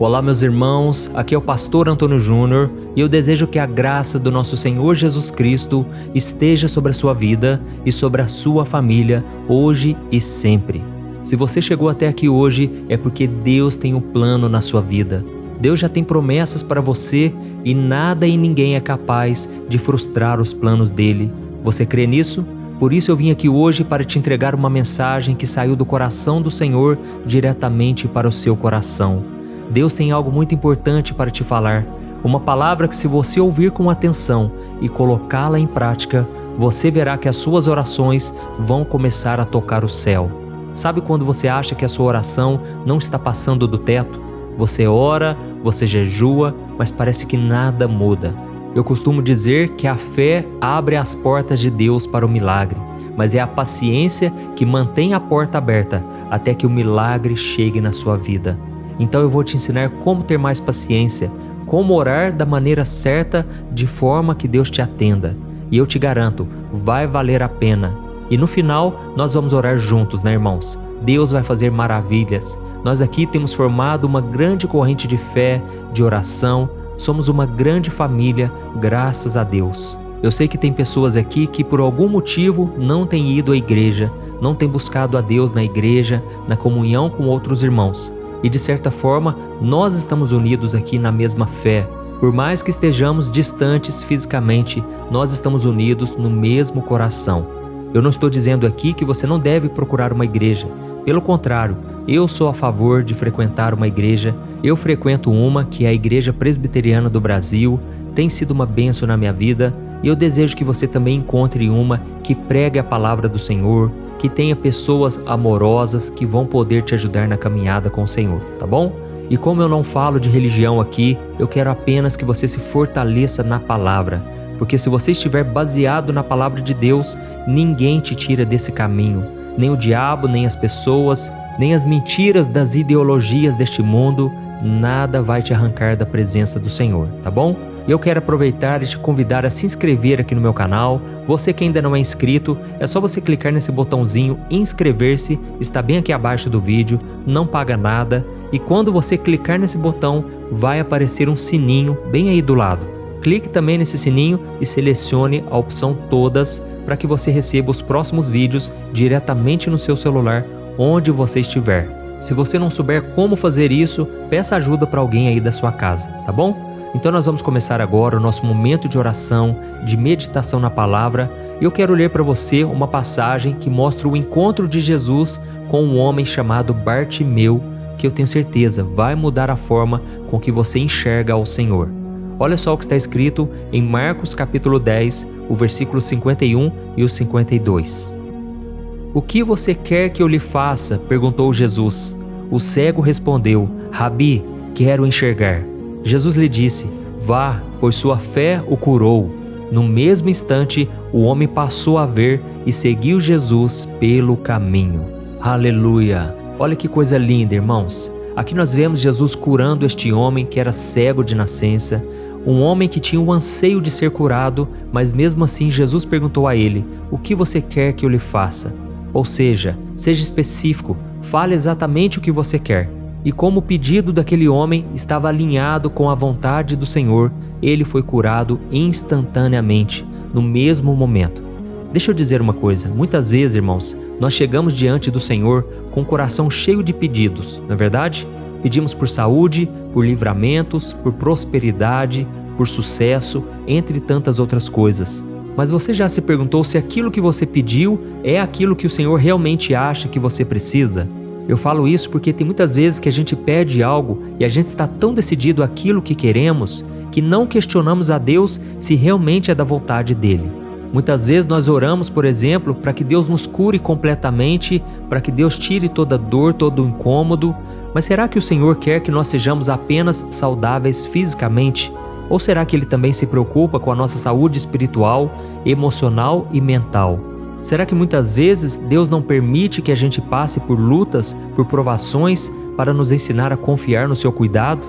Olá meus irmãos, aqui é o pastor Antônio Júnior e eu desejo que a graça do nosso Senhor Jesus Cristo esteja sobre a sua vida e sobre a sua família, hoje e sempre. Se você chegou até aqui hoje, é porque Deus tem um plano na sua vida. Deus já tem promessas para você e nada e ninguém é capaz de frustrar os planos dele. Você crê nisso? Por isso eu vim aqui hoje para te entregar uma mensagem que saiu do coração do Senhor diretamente para o seu coração. Deus tem algo muito importante para te falar, uma palavra que se você ouvir com atenção e colocá-la em prática, você verá que as suas orações vão começar a tocar o céu. Sabe quando você acha que a sua oração não está passando do teto? Você ora, você jejua, mas parece que nada muda. Eu costumo dizer que a fé abre as portas de Deus para o milagre, mas é a paciência que mantém a porta aberta até que o milagre chegue na sua vida. Então eu vou te ensinar como ter mais paciência, como orar da maneira certa, de forma que Deus te atenda. E eu te garanto, vai valer a pena. E no final, nós vamos orar juntos, né, irmãos? Deus vai fazer maravilhas. Nós aqui temos formado uma grande corrente de fé, de oração. Somos uma grande família, graças a Deus. Eu sei que tem pessoas aqui que por algum motivo não têm ido à igreja, não têm buscado a Deus na igreja, na comunhão com outros irmãos. E de certa forma, nós estamos unidos aqui na mesma fé. Por mais que estejamos distantes fisicamente, nós estamos unidos no mesmo coração. Eu não estou dizendo aqui que você não deve procurar uma igreja. Pelo contrário, eu sou a favor de frequentar uma igreja. Eu frequento uma que é a Igreja Presbiteriana do Brasil. Tem sido uma bênção na minha vida. E eu desejo que você também encontre uma que pregue a palavra do Senhor, que tenha pessoas amorosas que vão poder te ajudar na caminhada com o Senhor, tá bom? E como eu não falo de religião aqui, eu quero apenas que você se fortaleça na palavra, porque se você estiver baseado na palavra de Deus, ninguém te tira desse caminho, nem o diabo, nem as pessoas, nem as mentiras das ideologias deste mundo, nada vai te arrancar da presença do Senhor, tá bom? E eu quero aproveitar e te convidar a se inscrever aqui no meu canal. Você que ainda não é inscrito, é só você clicar nesse botãozinho inscrever-se, está bem aqui abaixo do vídeo, não paga nada. E quando você clicar nesse botão, vai aparecer um sininho bem aí do lado. Clique também nesse sininho e selecione a opção todas para que você receba os próximos vídeos diretamente no seu celular, onde você estiver. Se você não souber como fazer isso, peça ajuda para alguém aí da sua casa, tá bom? Então nós vamos começar agora o nosso momento de oração, de meditação na palavra. E eu quero ler para você uma passagem que mostra o encontro de Jesus com um homem chamado Bartimeu, que eu tenho certeza vai mudar a forma com que você enxerga ao Senhor. Olha só o que está escrito em Marcos capítulo 10, o versículo 51 e o 52. "O que você quer que eu lhe faça?", perguntou Jesus. O cego respondeu: "Rabi, quero enxergar." Jesus lhe disse: "Vá, pois sua fé o curou." No mesmo instante, o homem passou a ver e seguiu Jesus pelo caminho. Aleluia! Olha que coisa linda, irmãos. Aqui nós vemos Jesus curando este homem que era cego de nascença, um homem que tinha o anseio de ser curado, mas mesmo assim Jesus perguntou a ele: "O que você quer que eu lhe faça?" Ou seja, seja específico, fale exatamente o que você quer. E como o pedido daquele homem estava alinhado com a vontade do Senhor, ele foi curado instantaneamente, no mesmo momento. Deixa eu dizer uma coisa, muitas vezes, irmãos, nós chegamos diante do Senhor com o coração cheio de pedidos, não é verdade? Pedimos por saúde, por livramentos, por prosperidade, por sucesso, entre tantas outras coisas. Mas você já se perguntou se aquilo que você pediu é aquilo que o Senhor realmente acha que você precisa? Eu falo isso porque tem muitas vezes que a gente pede algo e a gente está tão decidido àquilo que queremos que não questionamos a Deus se realmente é da vontade dele. Muitas vezes nós oramos, por exemplo, para que Deus nos cure completamente, para que Deus tire toda dor, todo o incômodo. Mas será que o Senhor quer que nós sejamos apenas saudáveis fisicamente? Ou será que Ele também se preocupa com a nossa saúde espiritual, emocional e mental? Será que muitas vezes Deus não permite que a gente passe por lutas, por provações, para nos ensinar a confiar no seu cuidado?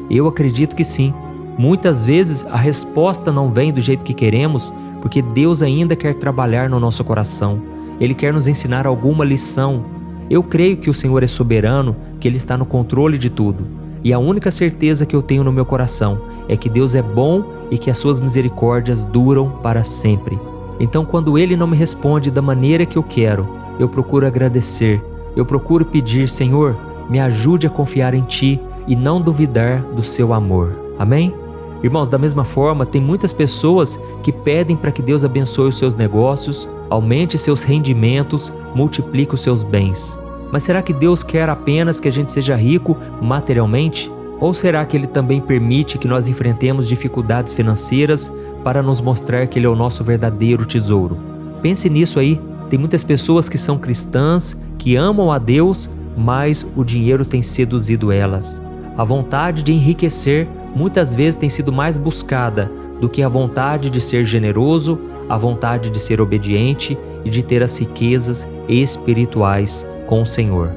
Eu acredito que sim. Muitas vezes a resposta não vem do jeito que queremos, porque Deus ainda quer trabalhar no nosso coração. Ele quer nos ensinar alguma lição. Eu creio que o Senhor é soberano, que Ele está no controle de tudo. E a única certeza que eu tenho no meu coração é que Deus é bom e que as suas misericórdias duram para sempre. Então, quando Ele não me responde da maneira que eu quero, eu procuro agradecer, eu procuro pedir: Senhor, me ajude a confiar em Ti e não duvidar do Seu amor. Amém? Irmãos, da mesma forma, tem muitas pessoas que pedem para que Deus abençoe os seus negócios, aumente seus rendimentos, multiplique os seus bens. Mas será que Deus quer apenas que a gente seja rico materialmente? Ou será que Ele também permite que nós enfrentemos dificuldades financeiras para nos mostrar que Ele é o nosso verdadeiro tesouro? Pense nisso aí. Tem muitas pessoas que são cristãs, que amam a Deus, mas o dinheiro tem seduzido elas. A vontade de enriquecer muitas vezes tem sido mais buscada do que a vontade de ser generoso, a vontade de ser obediente e de ter as riquezas espirituais com o Senhor.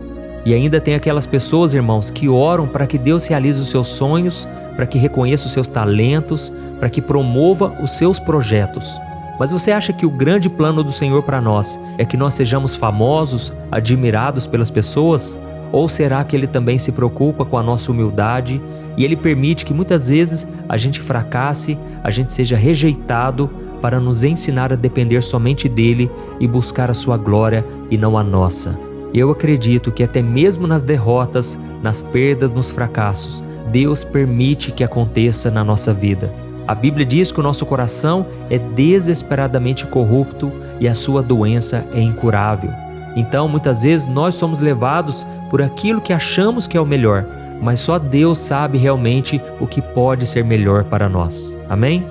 E ainda tem aquelas pessoas, irmãos, que oram para que Deus realize os seus sonhos, para que reconheça os seus talentos, para que promova os seus projetos. Mas você acha que o grande plano do Senhor para nós é que nós sejamos famosos, admirados pelas pessoas? Ou será que Ele também se preocupa com a nossa humildade e Ele permite que muitas vezes a gente fracasse, a gente seja rejeitado para nos ensinar a depender somente dEle e buscar a sua glória e não a nossa? Eu acredito que até mesmo nas derrotas, nas perdas, nos fracassos, Deus permite que aconteça na nossa vida. A Bíblia diz que o nosso coração é desesperadamente corrupto e a sua doença é incurável. Então, muitas vezes, nós somos levados por aquilo que achamos que é o melhor, mas só Deus sabe realmente o que pode ser melhor para nós. Amém?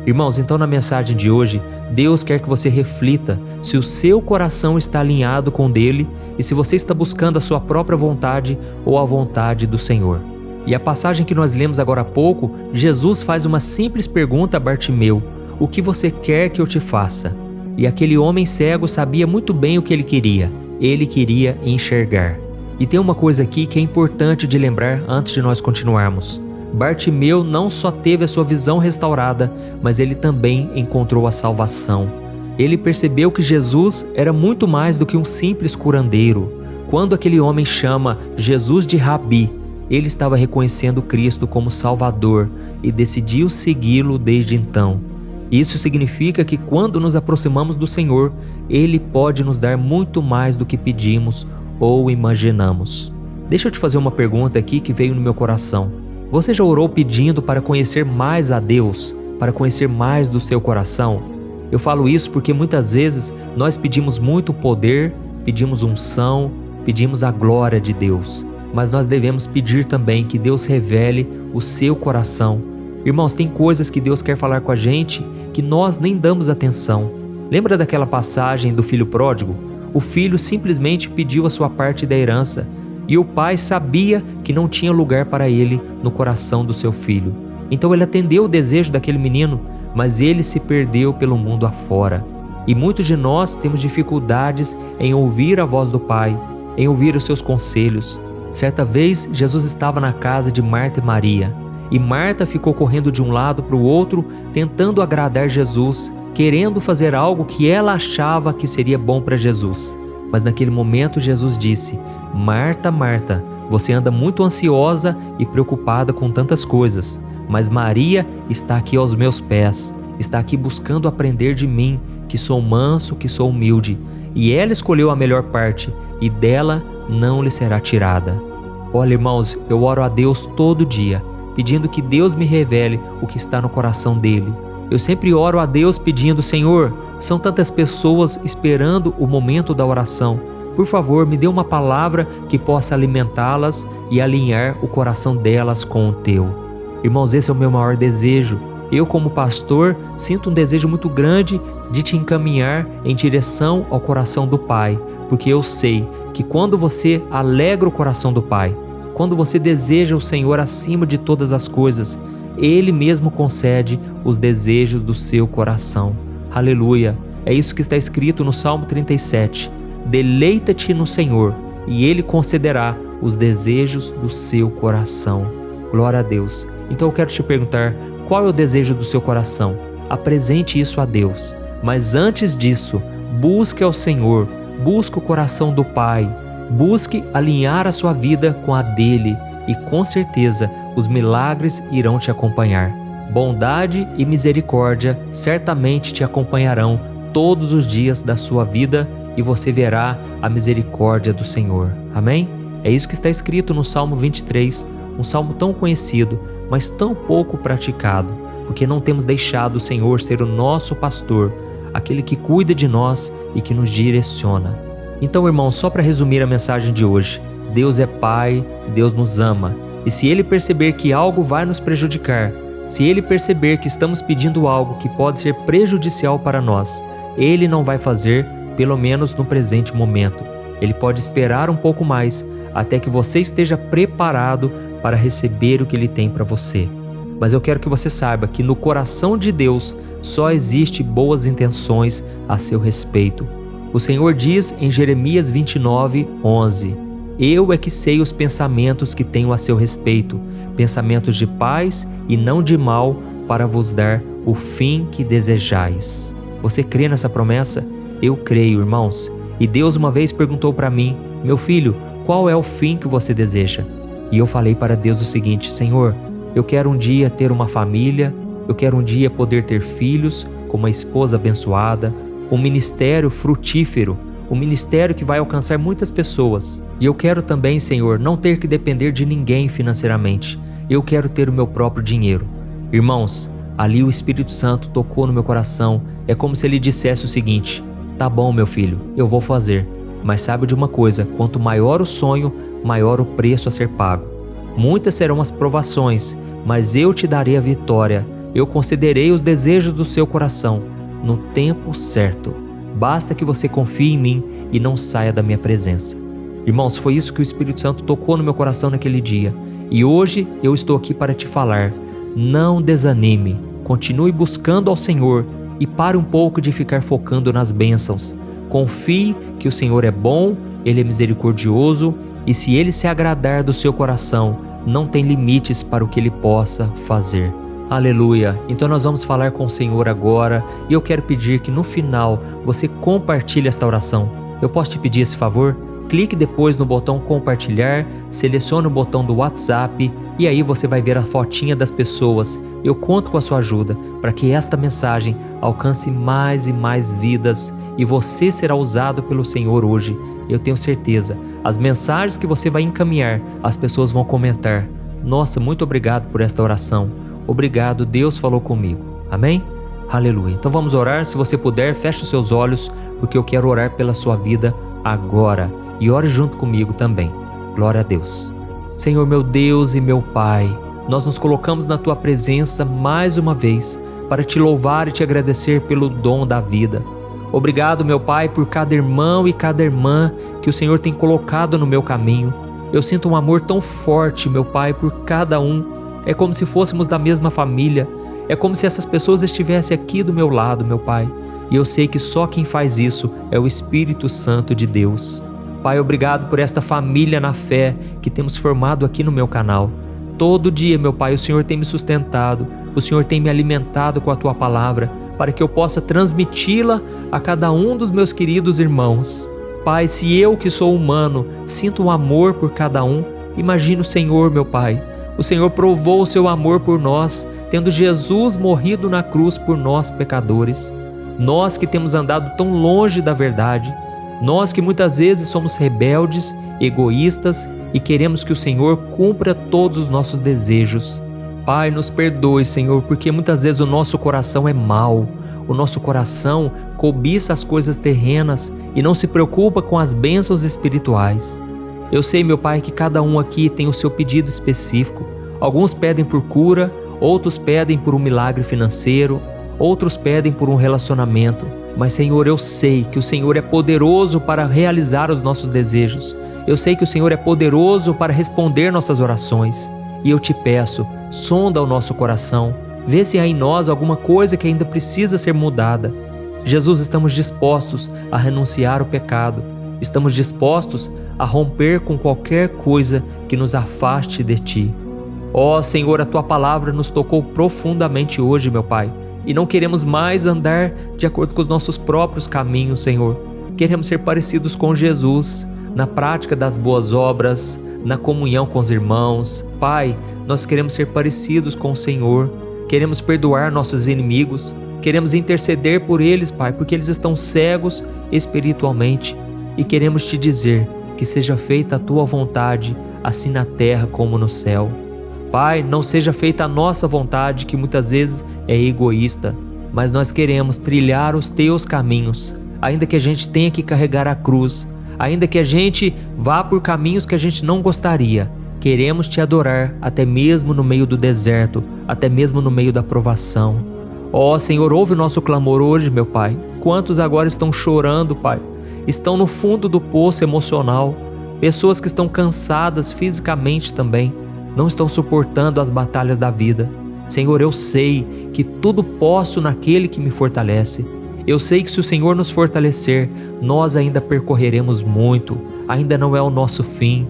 Irmãos, então na mensagem de hoje, Deus quer que você reflita se o seu coração está alinhado com o dele e se você está buscando a sua própria vontade ou a vontade do Senhor. E a passagem que nós lemos agora há pouco, Jesus faz uma simples pergunta a Bartimeu: o que você quer que eu te faça? E aquele homem cego sabia muito bem o que ele queria enxergar. E tem uma coisa aqui que é importante de lembrar antes de nós continuarmos. Bartimeu não só teve a sua visão restaurada, mas ele também encontrou a salvação. Ele percebeu que Jesus era muito mais do que um simples curandeiro. Quando aquele homem chama Jesus de Rabi, ele estava reconhecendo Cristo como Salvador e decidiu segui-lo desde então. Isso significa que quando nos aproximamos do Senhor, Ele pode nos dar muito mais do que pedimos ou imaginamos. Deixa eu te fazer uma pergunta aqui que veio no meu coração. Você já orou pedindo para conhecer mais a Deus, para conhecer mais do seu coração? Eu falo isso porque muitas vezes nós pedimos muito poder, pedimos unção, pedimos a glória de Deus. Mas nós devemos pedir também que Deus revele o seu coração. Irmãos, tem coisas que Deus quer falar com a gente que nós nem damos atenção. Lembra daquela passagem do filho pródigo? O filho simplesmente pediu a sua parte da herança e o pai sabia que não tinha lugar para ele no coração do seu filho. Então ele atendeu o desejo daquele menino, mas ele se perdeu pelo mundo afora. E muitos de nós temos dificuldades em ouvir a voz do Pai, em ouvir os seus conselhos. Certa vez, Jesus estava na casa de Marta e Maria, e Marta ficou correndo de um lado para o outro, tentando agradar Jesus, querendo fazer algo que ela achava que seria bom para Jesus. Mas naquele momento Jesus disse: Marta, Marta, você anda muito ansiosa e preocupada com tantas coisas, mas Maria está aqui aos meus pés, está aqui buscando aprender de mim, que sou manso, que sou humilde, e ela escolheu a melhor parte, e dela não lhe será tirada. Olha, irmãos, eu oro a Deus todo dia, pedindo que Deus me revele o que está no coração dele. Eu sempre oro a Deus pedindo: Senhor, são tantas pessoas esperando o momento da oração. Por favor, me dê uma palavra que possa alimentá-las e alinhar o coração delas com o teu. Irmãos, esse é o meu maior desejo. Eu, como pastor, sinto um desejo muito grande de te encaminhar em direção ao coração do Pai, porque eu sei que quando você alegra o coração do Pai, quando você deseja o Senhor acima de todas as coisas, Ele mesmo concede os desejos do seu coração. Aleluia! É isso que está escrito no Salmo 37. Deleita-te no Senhor, e Ele concederá os desejos do seu coração. Glória a Deus! Então eu quero te perguntar, qual é o desejo do seu coração? Apresente isso a Deus. Mas antes disso, busque ao Senhor, busque o coração do Pai, busque alinhar a sua vida com a dele, e com certeza os milagres irão te acompanhar. Bondade e misericórdia certamente te acompanharão todos os dias da sua vida e você verá a misericórdia do Senhor. Amém? É isso que está escrito no Salmo 23, um salmo tão conhecido, mas tão pouco praticado, porque não temos deixado o Senhor ser o nosso pastor, aquele que cuida de nós e que nos direciona. Então, irmãos, só para resumir a mensagem de hoje, Deus é Pai, Deus nos ama, e se Ele perceber que algo vai nos prejudicar, se Ele perceber que estamos pedindo algo que pode ser prejudicial para nós, Ele não vai fazer, pelo menos no presente momento. Ele pode esperar um pouco mais, até que você esteja preparado para receber o que Ele tem para você. Mas eu quero que você saiba que no coração de Deus só existe boas intenções a seu respeito. O Senhor diz em Jeremias 29:11: Eu é que sei os pensamentos que tenho a seu respeito, pensamentos de paz e não de mal, para vos dar o fim que desejais. Você crê nessa promessa? Eu creio, irmãos. E Deus uma vez perguntou para mim: meu filho, qual é o fim que você deseja? E eu falei para Deus o seguinte: Senhor, eu quero um dia ter uma família, eu quero um dia poder ter filhos, com uma esposa abençoada, um ministério frutífero, um ministério que vai alcançar muitas pessoas. E eu quero também, Senhor, não ter que depender de ninguém financeiramente. Eu quero ter o meu próprio dinheiro. Irmãos, ali o Espírito Santo tocou no meu coração. É como se ele dissesse o seguinte: tá bom, meu filho, eu vou fazer. Mas sabe de uma coisa, quanto maior o sonho, maior o preço a ser pago. Muitas serão as provações, mas eu te darei a vitória. Eu concederei os desejos do seu coração, no tempo certo. Basta que você confie em mim e não saia da minha presença. Irmãos, foi isso que o Espírito Santo tocou no meu coração naquele dia. E hoje eu estou aqui para te falar: não desanime, continue buscando ao Senhor e pare um pouco de ficar focando nas bênçãos. Confie que o Senhor é bom, Ele é misericordioso e se Ele se agradar do seu coração, não tem limites para o que Ele possa fazer. Aleluia! Então nós vamos falar com o Senhor agora e eu quero pedir que no final você compartilhe esta oração. Eu posso te pedir esse favor? Clique depois no botão compartilhar, selecione o botão do WhatsApp e aí você vai ver a fotinha das pessoas. Eu conto com a sua ajuda para que esta mensagem alcance mais e mais vidas e você será usado pelo Senhor hoje. Eu tenho certeza, as mensagens que você vai encaminhar, as pessoas vão comentar: nossa, muito obrigado por esta oração. Obrigado, Deus falou comigo. Amém? Aleluia. Então vamos orar. Se você puder, feche os seus olhos, porque eu quero orar pela sua vida agora. E ore junto comigo também. Glória a Deus. Senhor, meu Deus e meu Pai, nós nos colocamos na Tua presença mais uma vez para Te louvar e Te agradecer pelo dom da vida. Obrigado, meu Pai, por cada irmão e cada irmã que o Senhor tem colocado no meu caminho. Eu sinto um amor tão forte, meu Pai, por cada um. É como se fôssemos da mesma família. É como se essas pessoas estivessem aqui do meu lado, meu Pai. E eu sei que só quem faz isso é o Espírito Santo de Deus. Pai, obrigado por esta família na fé que temos formado aqui no meu canal. Todo dia, meu Pai, o Senhor tem me sustentado, o Senhor tem me alimentado com a Tua palavra, para que eu possa transmiti-la a cada um dos meus queridos irmãos. Pai, se eu que sou humano sinto um amor por cada um, imagina o Senhor, meu Pai. O Senhor provou o seu amor por nós, tendo Jesus morrido na cruz por nós pecadores. Nós que temos andado tão longe da verdade, nós que muitas vezes somos rebeldes, egoístas e queremos que o Senhor cumpra todos os nossos desejos. Pai, nos perdoe, Senhor, porque muitas vezes o nosso coração é mau, o nosso coração cobiça as coisas terrenas e não se preocupa com as bênçãos espirituais. Eu sei, meu Pai, que cada um aqui tem o seu pedido específico. Alguns pedem por cura, outros pedem por um milagre financeiro, outros pedem por um relacionamento. Mas, Senhor, eu sei que o Senhor é poderoso para realizar os nossos desejos. Eu sei que o Senhor é poderoso para responder nossas orações. E eu te peço, sonda o nosso coração, vê se há em nós alguma coisa que ainda precisa ser mudada. Jesus, estamos dispostos a renunciar ao pecado. Estamos dispostos a romper com qualquer coisa que nos afaste de Ti. Ó Senhor, a Tua palavra nos tocou profundamente hoje, meu Pai, e não queremos mais andar de acordo com os nossos próprios caminhos, Senhor. Queremos ser parecidos com Jesus, na prática das boas obras, na comunhão com os irmãos. Pai, nós queremos ser parecidos com o Senhor, queremos perdoar nossos inimigos, queremos interceder por eles, Pai, porque eles estão cegos espiritualmente, e queremos te dizer que seja feita a tua vontade, assim na terra como no céu. Pai, não seja feita a nossa vontade, que muitas vezes é egoísta, mas nós queremos trilhar os teus caminhos, ainda que a gente tenha que carregar a cruz, ainda que a gente vá por caminhos que a gente não gostaria. Queremos te adorar até mesmo no meio do deserto, até mesmo no meio da provação. Ó Senhor, ouve o nosso clamor hoje, meu Pai. Quantos agora estão chorando, Pai? Estão no fundo do poço emocional. Pessoas que estão cansadas fisicamente também, não estão suportando as batalhas da vida. Senhor, eu sei que tudo posso naquele que me fortalece. Eu sei que se o Senhor nos fortalecer, nós ainda percorreremos muito, ainda não é o nosso fim.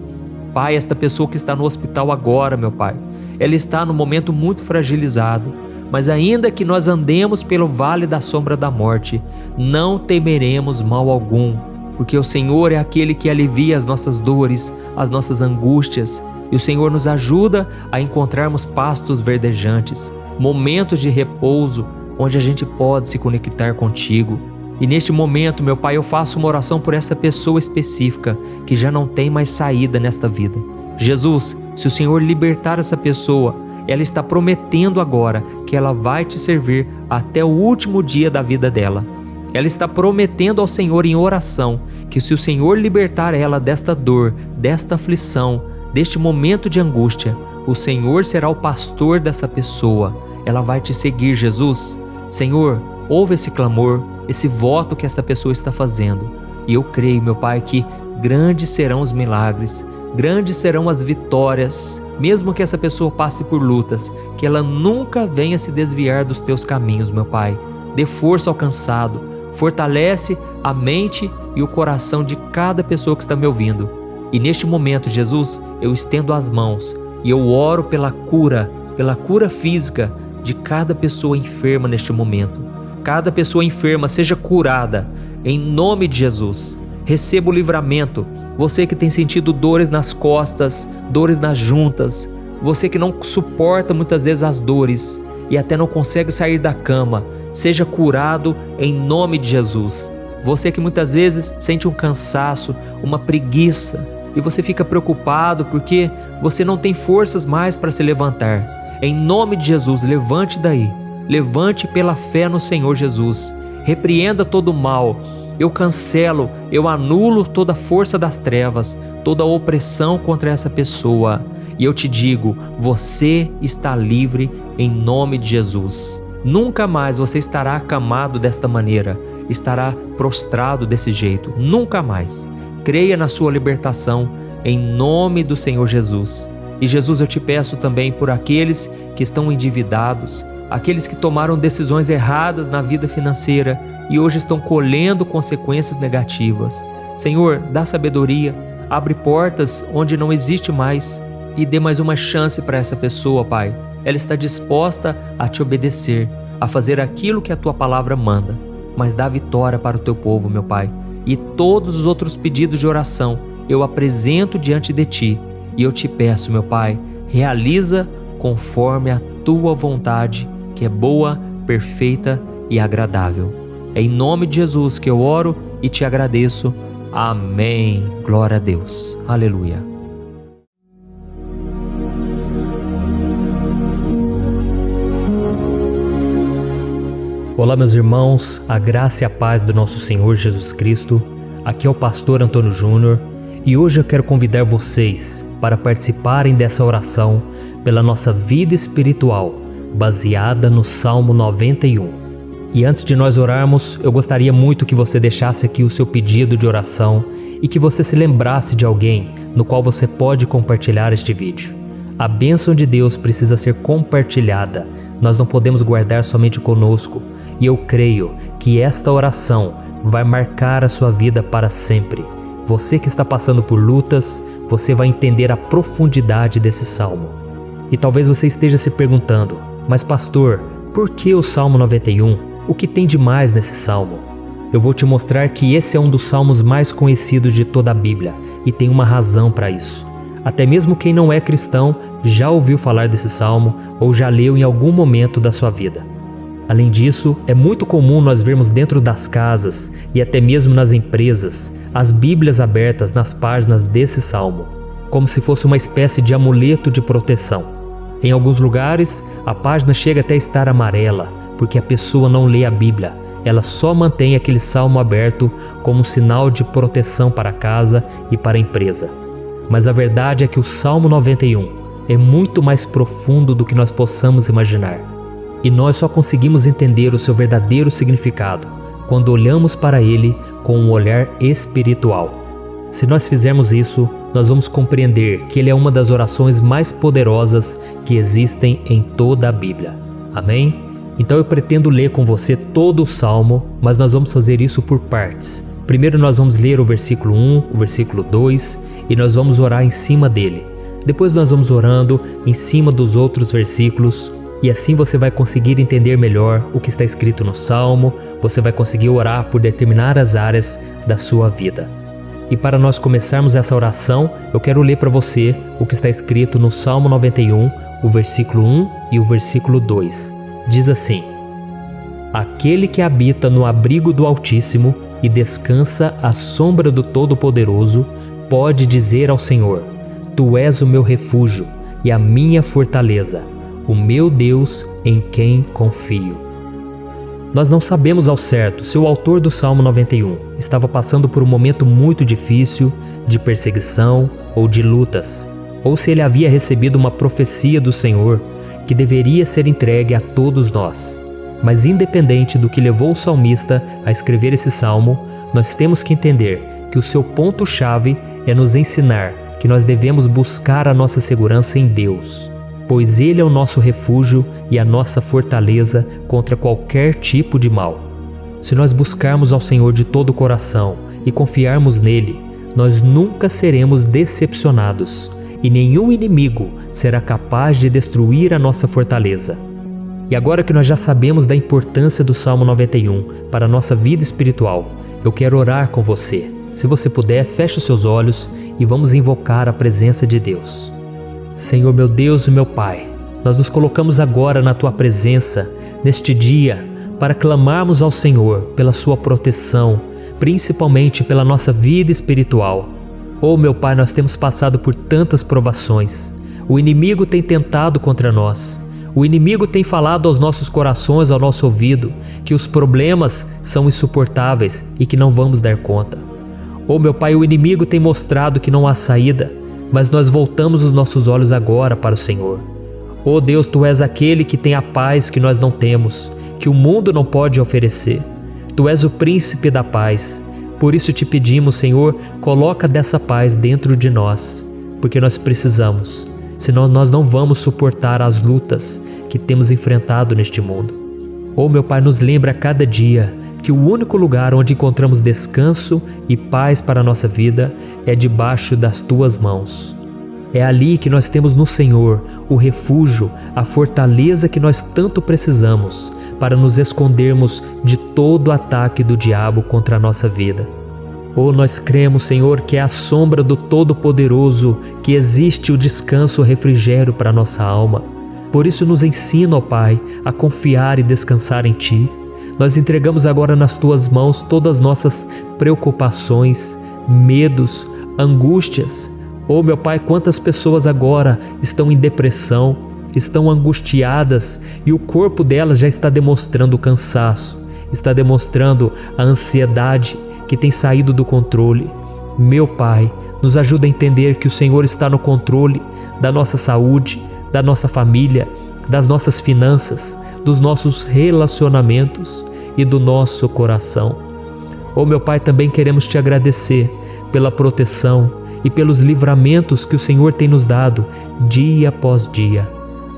Pai, esta pessoa que está no hospital agora, meu Pai, ela está num momento muito fragilizado, mas ainda que nós andemos pelo vale da sombra da morte, não temeremos mal algum, porque o Senhor é aquele que alivia as nossas dores, as nossas angústias, e o Senhor nos ajuda a encontrarmos pastos verdejantes, momentos de repouso, onde a gente pode se conectar contigo. E neste momento, meu Pai, eu faço uma oração por essa pessoa específica que já não tem mais saída nesta vida. Jesus, se o Senhor libertar essa pessoa, ela está prometendo agora que ela vai te servir até o último dia da vida dela. Ela está prometendo ao Senhor em oração que se o Senhor libertar ela desta dor, desta aflição, deste momento de angústia, o Senhor será o pastor dessa pessoa. Ela vai te seguir, Jesus. Senhor, ouve esse clamor, esse voto que essa pessoa está fazendo. E eu creio, meu Pai, que grandes serão os milagres, grandes serão as vitórias, mesmo que essa pessoa passe por lutas, que ela nunca venha se desviar dos teus caminhos, meu Pai. Dê força ao cansado, fortalece a mente e o coração de cada pessoa que está me ouvindo. E neste momento, Jesus, eu estendo as mãos e eu oro pela cura física de cada pessoa enferma neste momento. Cada pessoa enferma seja curada, em nome de Jesus. Receba o livramento. Você que tem sentido dores nas costas, dores nas juntas, você que não suporta muitas vezes as dores e até não consegue sair da cama, seja curado em nome de Jesus. Você que muitas vezes sente um cansaço, uma preguiça, e você fica preocupado porque você não tem forças mais para se levantar. Em nome de Jesus, levante daí. Levante pela fé no Senhor Jesus. Repreenda todo o mal. Eu cancelo, eu anulo toda a força das trevas, toda a opressão contra essa pessoa. E eu te digo, você está livre em nome de Jesus. Nunca mais você estará acamado desta maneira, estará prostrado desse jeito. Nunca mais. Creia na sua libertação em nome do Senhor Jesus. E Jesus, eu te peço também por aqueles que estão endividados, aqueles que tomaram decisões erradas na vida financeira e hoje estão colhendo consequências negativas. Senhor, dá sabedoria, abre portas onde não existe mais e dê mais uma chance para essa pessoa, Pai. Ela está disposta a te obedecer, a fazer aquilo que a tua palavra manda, mas dá vitória para o teu povo, meu Pai. E todos os outros pedidos de oração eu apresento diante de ti. E eu te peço, meu Pai, realiza conforme a tua vontade, que é boa, perfeita e agradável. É em nome de Jesus que eu oro e te agradeço. Amém. Glória a Deus. Aleluia. Olá, meus irmãos, a graça e a paz do nosso Senhor Jesus Cristo. Aqui é o pastor Antônio Júnior. E hoje eu quero convidar vocês para participarem dessa oração pela nossa vida espiritual, baseada no Salmo 91. E antes de nós orarmos, eu gostaria muito que você deixasse aqui o seu pedido de oração e que você se lembrasse de alguém no qual você pode compartilhar este vídeo. A bênção de Deus precisa ser compartilhada, nós não podemos guardar somente conosco, e eu creio que esta oração vai marcar a sua vida para sempre. Você que está passando por lutas, você vai entender a profundidade desse salmo. E talvez você esteja se perguntando, mas pastor, por que o Salmo 91? O que tem de mais nesse salmo? Eu vou te mostrar que esse é um dos salmos mais conhecidos de toda a Bíblia e tem uma razão para isso. Até mesmo quem não é cristão já ouviu falar desse salmo ou já leu em algum momento da sua vida. Além disso, é muito comum nós vermos dentro das casas e até mesmo nas empresas as Bíblias abertas nas páginas desse salmo, como se fosse uma espécie de amuleto de proteção. Em alguns lugares, a página chega até a estar amarela, porque a pessoa não lê a Bíblia, ela só mantém aquele salmo aberto como um sinal de proteção para a casa e para a empresa. Mas a verdade é que o Salmo 91 é muito mais profundo do que nós possamos imaginar. E nós só conseguimos entender o seu verdadeiro significado quando olhamos para ele com um olhar espiritual. Se nós fizermos isso, nós vamos compreender que ele é uma das orações mais poderosas que existem em toda a Bíblia. Amém? Então eu pretendo ler com você todo o Salmo, mas nós vamos fazer isso por partes. Primeiro nós vamos ler o versículo 1, o versículo 2 e nós vamos orar em cima dele. Depois nós vamos orando em cima dos outros versículos e assim você vai conseguir entender melhor o que está escrito no Salmo, você vai conseguir orar por determinadas áreas da sua vida. E para nós começarmos essa oração, eu quero ler para você o que está escrito no Salmo 91, o versículo 1 e o versículo 2. Diz assim: Aquele que habita no abrigo do Altíssimo e descansa à sombra do Todo-Poderoso, pode dizer ao Senhor: Tu és o meu refúgio e a minha fortaleza, o meu Deus em quem confio. Nós não sabemos ao certo se o autor do Salmo 91 estava passando por um momento muito difícil, de perseguição ou de lutas, ou se ele havia recebido uma profecia do Senhor que deveria ser entregue a todos nós. Mas independente do que levou o salmista a escrever esse salmo, nós temos que entender que o seu ponto-chave é nos ensinar que nós devemos buscar a nossa segurança em Deus, pois Ele é o nosso refúgio e a nossa fortaleza contra qualquer tipo de mal. Se nós buscarmos ao Senhor de todo o coração e confiarmos nele, nós nunca seremos decepcionados e nenhum inimigo será capaz de destruir a nossa fortaleza. E agora que nós já sabemos da importância do Salmo 91 para a nossa vida espiritual, eu quero orar com você. Se você puder, feche os seus olhos e vamos invocar a presença de Deus. Senhor meu Deus e meu Pai, nós nos colocamos agora na Tua presença, neste dia, para clamarmos ao Senhor pela Sua proteção, principalmente pela nossa vida espiritual. Oh meu Pai, nós temos passado por tantas provações. O inimigo tem tentado contra nós. O inimigo tem falado aos nossos corações, ao nosso ouvido, que os problemas são insuportáveis e que não vamos dar conta. Oh meu Pai, o inimigo tem mostrado que não há saída, mas nós voltamos os nossos olhos agora para o Senhor. Oh Deus, Tu és aquele que tem a paz que nós não temos, que o mundo não pode oferecer. Tu és o príncipe da paz. Por isso te pedimos, Senhor, coloca dessa paz dentro de nós, porque nós precisamos, senão nós não vamos suportar as lutas que temos enfrentado neste mundo. Oh meu Pai, nos lembra a cada dia que o único lugar onde encontramos descanso e paz para a nossa vida é debaixo das Tuas mãos. É ali que nós temos no Senhor o refúgio, a fortaleza que nós tanto precisamos para nos escondermos de todo ataque do diabo contra a nossa vida. Oh, nós cremos, Senhor, que é à sombra do Todo-Poderoso que existe o descanso, o refrigério para a nossa alma. Por isso nos ensina, ó Pai, a confiar e descansar em Ti. Nós entregamos agora nas Tuas mãos todas as nossas preocupações, medos, angústias. Oh meu Pai, quantas pessoas agora estão em depressão, estão angustiadas e o corpo delas já está demonstrando o cansaço, está demonstrando a ansiedade que tem saído do controle. Meu Pai, nos ajuda a entender que o Senhor está no controle da nossa saúde, da nossa família, das nossas finanças, dos nossos relacionamentos e do nosso coração. Oh meu Pai, também queremos Te agradecer pela proteção e pelos livramentos que o Senhor tem nos dado dia após dia.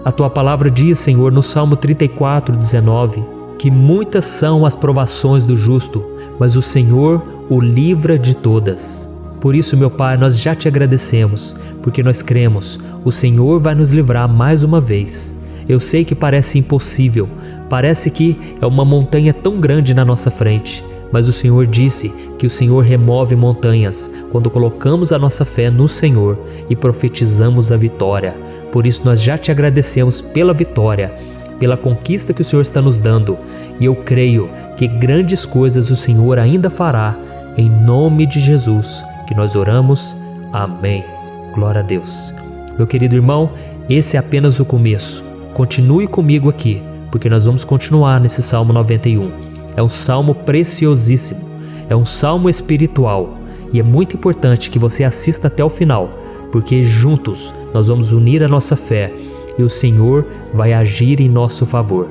A Tua palavra diz, Senhor, no Salmo 34:19, que muitas são as provações do justo, mas o Senhor o livra de todas. Por isso, meu Pai, nós já Te agradecemos, porque nós cremos, o Senhor vai nos livrar mais uma vez. Eu sei que parece impossível, parece que é uma montanha tão grande na nossa frente, mas o Senhor disse que o Senhor remove montanhas quando colocamos a nossa fé no Senhor e profetizamos a vitória. Por isso nós já te agradecemos pela vitória, pela conquista que o Senhor está nos dando, e eu creio que grandes coisas o Senhor ainda fará. Em nome de Jesus que nós oramos. Amém. Glória a Deus. Meu querido irmão, esse é apenas o começo. Continue comigo aqui, porque nós vamos continuar nesse Salmo 91. É um salmo preciosíssimo, é um salmo espiritual, e é muito importante que você assista até o final, porque juntos nós vamos unir a nossa fé e o Senhor vai agir em nosso favor.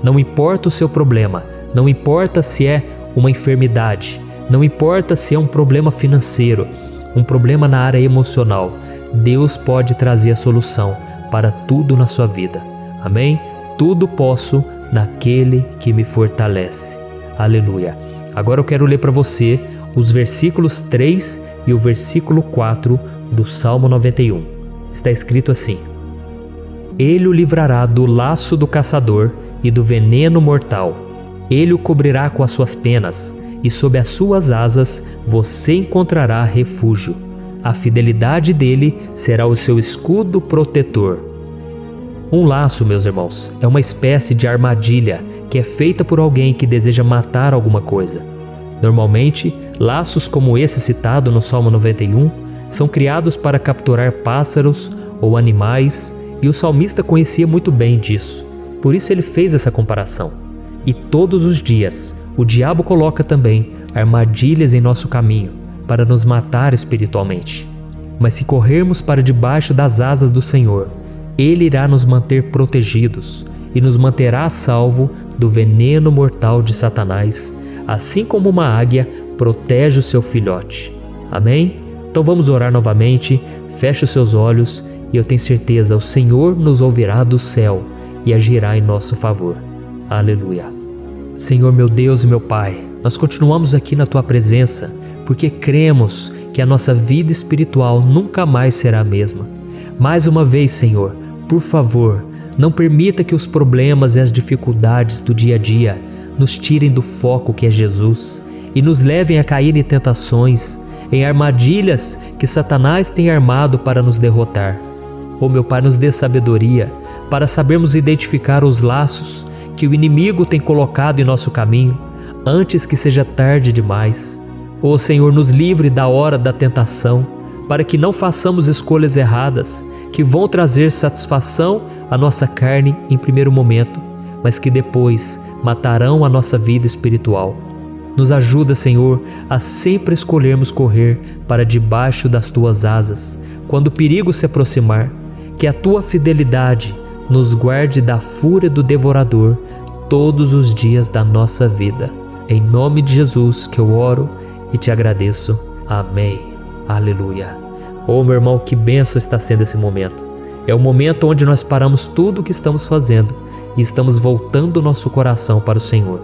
Não importa o seu problema, não importa se é uma enfermidade, não importa se é um problema financeiro, um problema na área emocional, Deus pode trazer a solução para tudo na sua vida. Amém? Tudo posso naquele que me fortalece. Aleluia. Agora eu quero ler para você os versículos 3 e o versículo 4 do Salmo 91. Está escrito assim: Ele o livrará do laço do caçador e do veneno mortal. Ele o cobrirá com as suas penas, e sob as suas asas você encontrará refúgio. A fidelidade dele será o seu escudo protetor. Um laço, meus irmãos, é uma espécie de armadilha que é feita por alguém que deseja matar alguma coisa. Normalmente, laços como esse citado no Salmo 91 são criados para capturar pássaros ou animais, e o salmista conhecia muito bem disso. Por isso ele fez essa comparação. E todos os dias, o diabo coloca também armadilhas em nosso caminho para nos matar espiritualmente. Mas se corrermos para debaixo das asas do Senhor, Ele irá nos manter protegidos e nos manterá a salvo do veneno mortal de Satanás, assim como uma águia protege o seu filhote. Amém? Então vamos orar novamente, feche os seus olhos e eu tenho certeza, o Senhor nos ouvirá do céu e agirá em nosso favor. Aleluia. Senhor meu Deus e meu Pai, nós continuamos aqui na Tua presença, porque cremos que a nossa vida espiritual nunca mais será a mesma. Mais uma vez, Senhor, por favor, não permita que os problemas e as dificuldades do dia a dia nos tirem do foco que é Jesus e nos levem a cair em tentações, em armadilhas que Satanás tem armado para nos derrotar. Oh meu Pai, nos dê sabedoria para sabermos identificar os laços que o inimigo tem colocado em nosso caminho antes que seja tarde demais. Oh Senhor, nos livre da hora da tentação, para que não façamos escolhas erradas, que vão trazer satisfação à nossa carne em primeiro momento, mas que depois matarão a nossa vida espiritual. Nos ajuda, Senhor, a sempre escolhermos correr para debaixo das Tuas asas, quando o perigo se aproximar, que a Tua fidelidade nos guarde da fúria do devorador todos os dias da nossa vida. Em nome de Jesus que eu oro e te agradeço. Amém. Aleluia. Oh, meu irmão, que bênção está sendo esse momento. É o momento onde nós paramos tudo o que estamos fazendo e estamos voltando o nosso coração para o Senhor.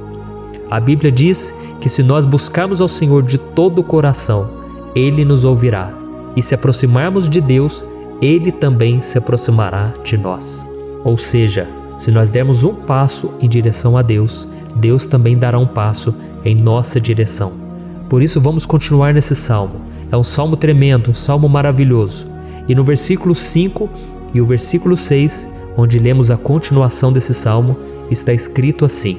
A Bíblia diz que se nós buscarmos ao Senhor de todo o coração, Ele nos ouvirá. E se aproximarmos de Deus, Ele também se aproximará de nós. Ou seja, se nós dermos um passo em direção a Deus, Deus também dará um passo em nossa direção. Por isso vamos continuar nesse salmo. É um salmo tremendo, um salmo maravilhoso. E no versículo 5 e o versículo 6, onde lemos a continuação desse salmo, está escrito assim: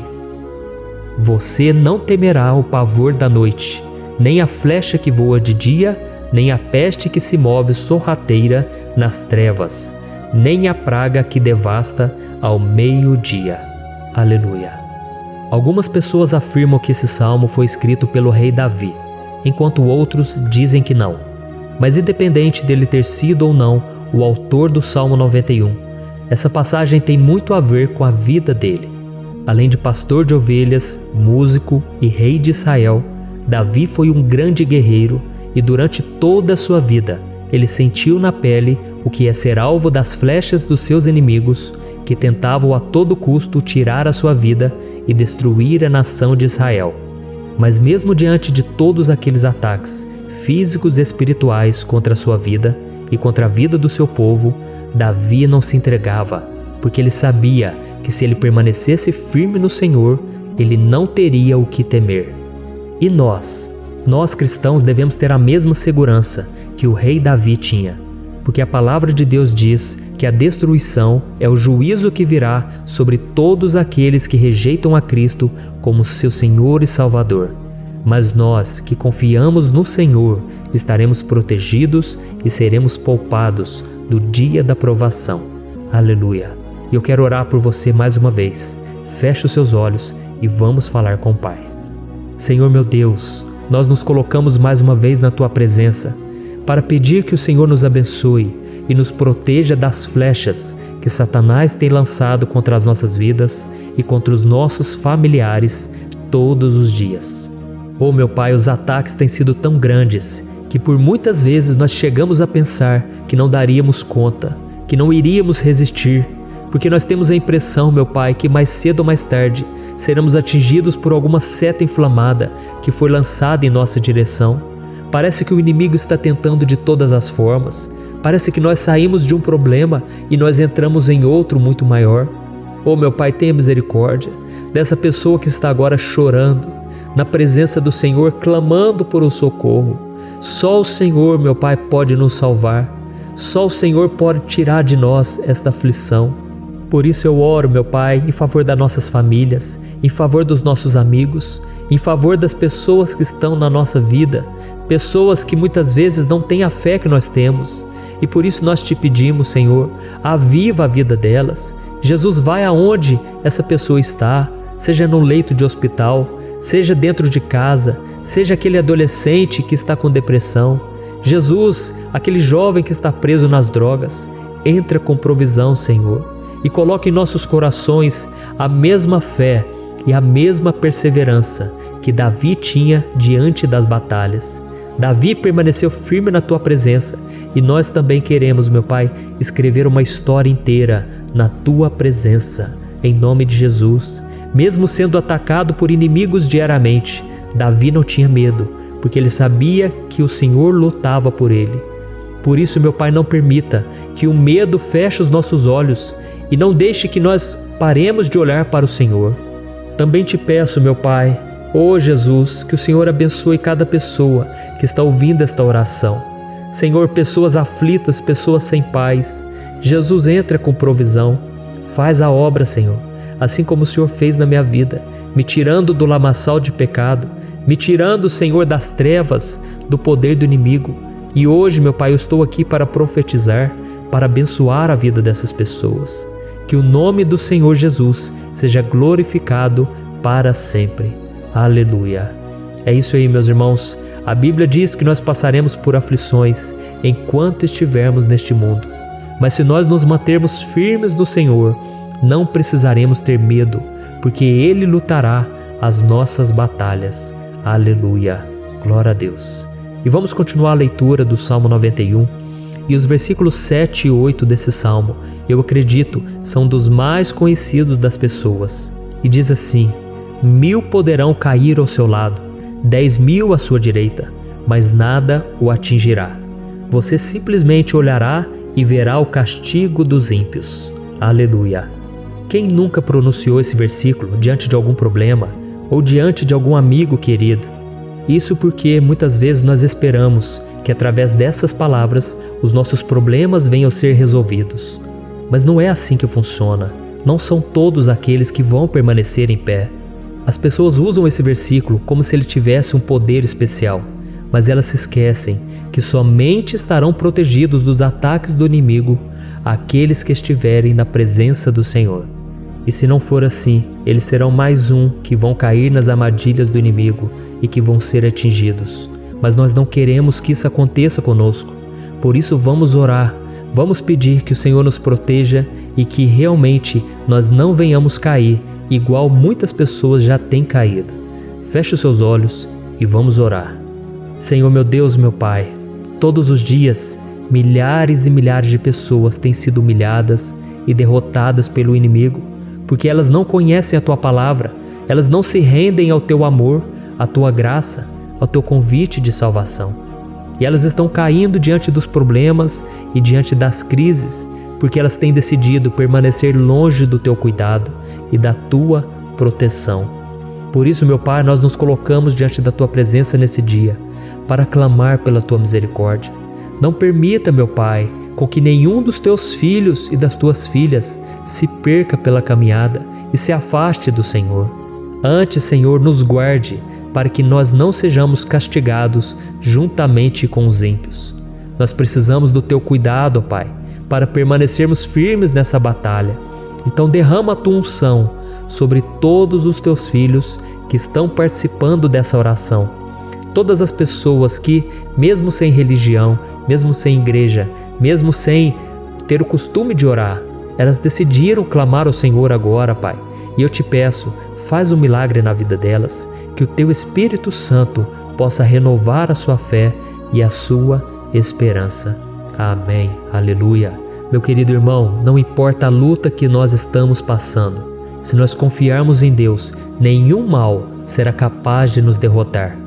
Você não temerá o pavor da noite, nem a flecha que voa de dia, nem a peste que se move sorrateira nas trevas, nem a praga que devasta ao meio-dia. Aleluia. Algumas pessoas afirmam que esse salmo foi escrito pelo rei Davi, enquanto outros dizem que não. Mas independente dele ter sido ou não o autor do Salmo 91, essa passagem tem muito a ver com a vida dele. Além de pastor de ovelhas, músico e rei de Israel, Davi foi um grande guerreiro e durante toda a sua vida ele sentiu na pele o que é ser alvo das flechas dos seus inimigos que tentavam a todo custo tirar a sua vida e destruir a nação de Israel. Mas mesmo diante de todos aqueles ataques físicos e espirituais contra a sua vida e contra a vida do seu povo, Davi não se entregava, porque ele sabia que se ele permanecesse firme no Senhor, ele não teria o que temer. E nós cristãos devemos ter a mesma segurança que o rei Davi tinha, porque a palavra de Deus diz que a destruição é o juízo que virá sobre todos aqueles que rejeitam a Cristo como seu Senhor e Salvador. Mas nós que confiamos no Senhor estaremos protegidos e seremos poupados do dia da provação. Aleluia! E eu quero orar por você mais uma vez. Feche os seus olhos e vamos falar com o Pai. Senhor meu Deus, nós nos colocamos mais uma vez na Tua presença para pedir que o Senhor nos abençoe e nos proteja das flechas que Satanás tem lançado contra as nossas vidas e contra os nossos familiares todos os dias. Oh meu Pai, os ataques têm sido tão grandes que por muitas vezes nós chegamos a pensar que não daríamos conta, que não iríamos resistir, porque nós temos a impressão, meu Pai, que mais cedo ou mais tarde seremos atingidos por alguma seta inflamada que foi lançada em nossa direção. Parece que o inimigo está tentando de todas as formas. Parece que nós saímos de um problema e nós entramos em outro muito maior. Oh meu Pai, tenha misericórdia dessa pessoa que está agora chorando, na presença do Senhor, clamando por um socorro. Só o Senhor, meu Pai, pode nos salvar. Só o Senhor pode tirar de nós esta aflição. Por isso eu oro, meu Pai, em favor das nossas famílias, em favor dos nossos amigos, em favor das pessoas que estão na nossa vida, pessoas que muitas vezes não têm a fé que nós temos. E por isso nós te pedimos, Senhor, aviva a vida delas. Jesus, vai aonde essa pessoa está, seja no leito de hospital, seja dentro de casa, seja aquele adolescente que está com depressão. Jesus, aquele jovem que está preso nas drogas, entra com provisão, Senhor, e coloca em nossos corações a mesma fé e a mesma perseverança que Davi tinha diante das batalhas. Davi permaneceu firme na Tua presença e nós também queremos, meu Pai, escrever uma história inteira na Tua presença, em nome de Jesus. Mesmo sendo atacado por inimigos diariamente, Davi não tinha medo, porque ele sabia que o Senhor lutava por ele. Por isso, meu Pai, não permita que o medo feche os nossos olhos e não deixe que nós paremos de olhar para o Senhor. Também te peço, meu Pai, ó Jesus, que o Senhor abençoe cada pessoa que está ouvindo esta oração. Senhor, pessoas aflitas, pessoas sem paz. Jesus, entra com provisão. Faz a obra, Senhor, assim como o Senhor fez na minha vida, me tirando do lamaçal de pecado, me tirando, Senhor, das trevas, do poder do inimigo. E hoje, meu Pai, eu estou aqui para profetizar, para abençoar a vida dessas pessoas. Que o nome do Senhor Jesus seja glorificado para sempre. Aleluia. É isso aí, meus irmãos. A Bíblia diz que nós passaremos por aflições enquanto estivermos neste mundo. Mas se nós nos mantermos firmes no Senhor, não precisaremos ter medo, porque Ele lutará as nossas batalhas. Aleluia. Glória a Deus. E vamos continuar a leitura do Salmo 91. E os versículos 7 e 8 desse Salmo, eu acredito, são dos mais conhecidos das pessoas. E diz assim: 1000 poderão cair ao seu lado, 10.000 à sua direita, mas nada o atingirá. Você simplesmente olhará e verá o castigo dos ímpios. Aleluia. Quem nunca pronunciou esse versículo diante de algum problema ou diante de algum amigo querido? Isso porque muitas vezes nós esperamos que através dessas palavras os nossos problemas venham a ser resolvidos. Mas não é assim que funciona. Não são todos aqueles que vão permanecer em pé. As pessoas usam esse versículo como se ele tivesse um poder especial, mas elas se esquecem que somente estarão protegidos dos ataques do inimigo aqueles que estiverem na presença do Senhor. E se não for assim, eles serão mais um que vão cair nas armadilhas do inimigo e que vão ser atingidos. Mas nós não queremos que isso aconteça conosco. Por isso vamos orar, vamos pedir que o Senhor nos proteja e que realmente nós não venhamos cair igual muitas pessoas já têm caído. Feche os seus olhos e vamos orar. Senhor meu Deus, meu Pai, todos os dias milhares e milhares de pessoas têm sido humilhadas e derrotadas pelo inimigo, porque elas não conhecem a Tua palavra, elas não se rendem ao Teu amor, à Tua graça, ao Teu convite de salvação. E elas estão caindo diante dos problemas e diante das crises, porque elas têm decidido permanecer longe do Teu cuidado e da Tua proteção. Por isso, meu Pai, nós nos colocamos diante da Tua presença nesse dia, para clamar pela Tua misericórdia. Não permita, meu Pai, com que nenhum dos Teus filhos e das Tuas filhas se perca pela caminhada e se afaste do Senhor. Antes, Senhor, nos guarde, para que nós não sejamos castigados juntamente com os ímpios. Nós precisamos do Teu cuidado, ó Pai, para permanecermos firmes nessa batalha. Então derrama a Tua unção sobre todos os Teus filhos que estão participando dessa oração. Todas as pessoas que, mesmo sem religião, mesmo sem igreja, mesmo sem ter o costume de orar, elas decidiram clamar ao Senhor agora, Pai. E eu te peço, faz um milagre na vida delas, que o Teu Espírito Santo possa renovar a sua fé e a sua esperança. Amém. Aleluia. Meu querido irmão, não importa a luta que nós estamos passando, se nós confiarmos em Deus, nenhum mal será capaz de nos derrotar.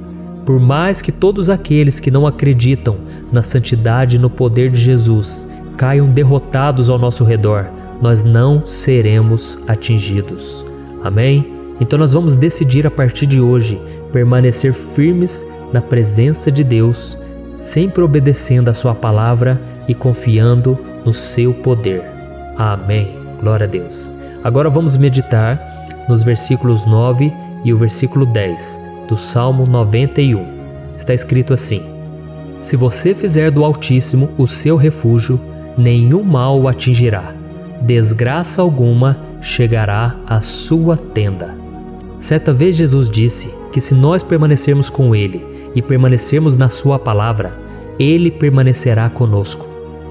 Por mais que todos aqueles que não acreditam na santidade e no poder de Jesus caiam derrotados ao nosso redor, nós não seremos atingidos. Amém? Então nós vamos decidir a partir de hoje permanecer firmes na presença de Deus, sempre obedecendo a Sua palavra e confiando no Seu poder. Amém. Glória a Deus. Agora vamos meditar nos versículos 9 e o versículo 10 do Salmo 91. Está escrito assim: Se você fizer do Altíssimo o seu refúgio, nenhum mal o atingirá, desgraça alguma chegará à sua tenda. Certa vez Jesus disse que se nós permanecermos com Ele e permanecermos na Sua palavra, Ele permanecerá conosco.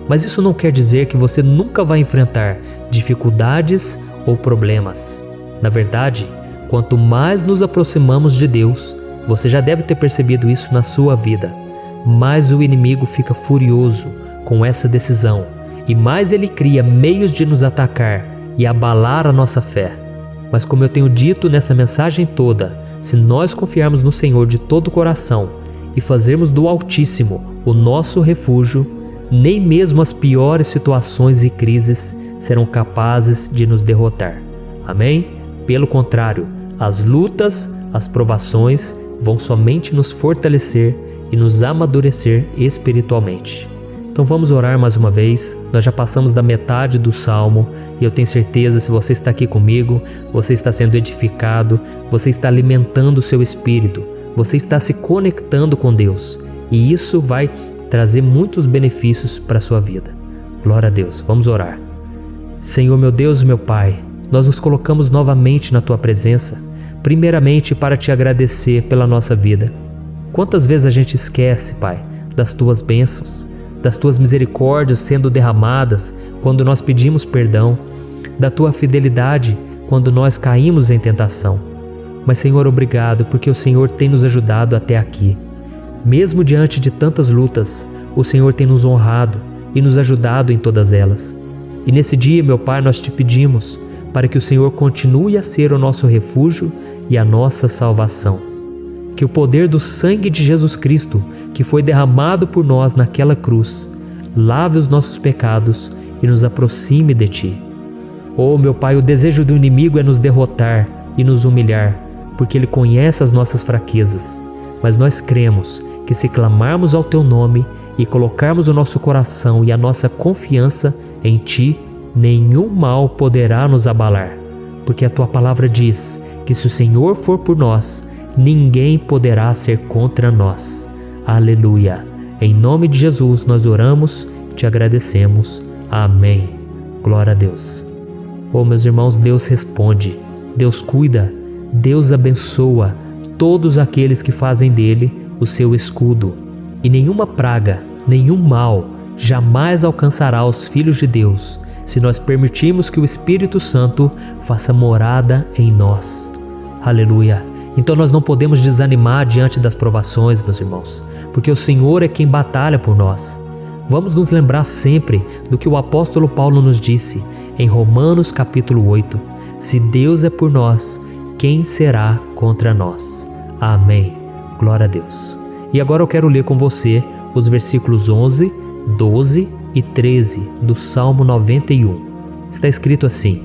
Mas isso não quer dizer que você nunca vai enfrentar dificuldades ou problemas. Na verdade, quanto mais nos aproximamos de Deus, você já deve ter percebido isso na sua vida, mais o inimigo fica furioso com essa decisão e mais ele cria meios de nos atacar e abalar a nossa fé. Mas como eu tenho dito nessa mensagem toda, se nós confiarmos no Senhor de todo o coração e fazermos do Altíssimo o nosso refúgio, nem mesmo as piores situações e crises serão capazes de nos derrotar. Amém? Pelo contrário, as lutas, as provações vão somente nos fortalecer e nos amadurecer espiritualmente. Então vamos orar mais uma vez. Nós já passamos da metade do Salmo e eu tenho certeza, se você está aqui comigo, você está sendo edificado, você está alimentando o seu espírito, você está se conectando com Deus e isso vai trazer muitos benefícios para a sua vida. Glória a Deus. Vamos orar. Senhor, meu Deus e meu Pai, nós nos colocamos novamente na Tua presença, primeiramente para Te agradecer pela nossa vida. Quantas vezes a gente esquece, Pai, das Tuas bênçãos, das Tuas misericórdias sendo derramadas quando nós pedimos perdão, da Tua fidelidade quando nós caímos em tentação. Mas, Senhor, obrigado, porque o Senhor tem nos ajudado até aqui. Mesmo diante de tantas lutas, o Senhor tem nos honrado e nos ajudado em todas elas. E nesse dia, meu Pai, nós Te pedimos para que o Senhor continue a ser o nosso refúgio e a nossa salvação. Que o poder do sangue de Jesus Cristo, que foi derramado por nós naquela cruz, lave os nossos pecados e nos aproxime de Ti. Oh, meu Pai, o desejo do inimigo é nos derrotar e nos humilhar, porque ele conhece as nossas fraquezas. Mas nós cremos que se clamarmos ao Teu nome e colocarmos o nosso coração e a nossa confiança em Ti, nenhum mal poderá nos abalar, porque a Tua palavra diz que se o Senhor for por nós, ninguém poderá ser contra nós. Aleluia! Em nome de Jesus nós oramos, Te agradecemos. Amém. Glória a Deus. Oh, meus irmãos, Deus responde, Deus cuida, Deus abençoa todos aqueles que fazem dele o seu escudo. E nenhuma praga, nenhum mal jamais alcançará os filhos de Deus, se nós permitirmos que o Espírito Santo faça morada em nós. Aleluia! Então nós não podemos desanimar diante das provações, meus irmãos, porque o Senhor é quem batalha por nós. Vamos nos lembrar sempre do que o apóstolo Paulo nos disse em Romanos capítulo 8. Se Deus é por nós, quem será contra nós? Amém. Glória a Deus. E agora eu quero ler com você os versículos 11, 12 e 13 do Salmo 91. Está escrito assim: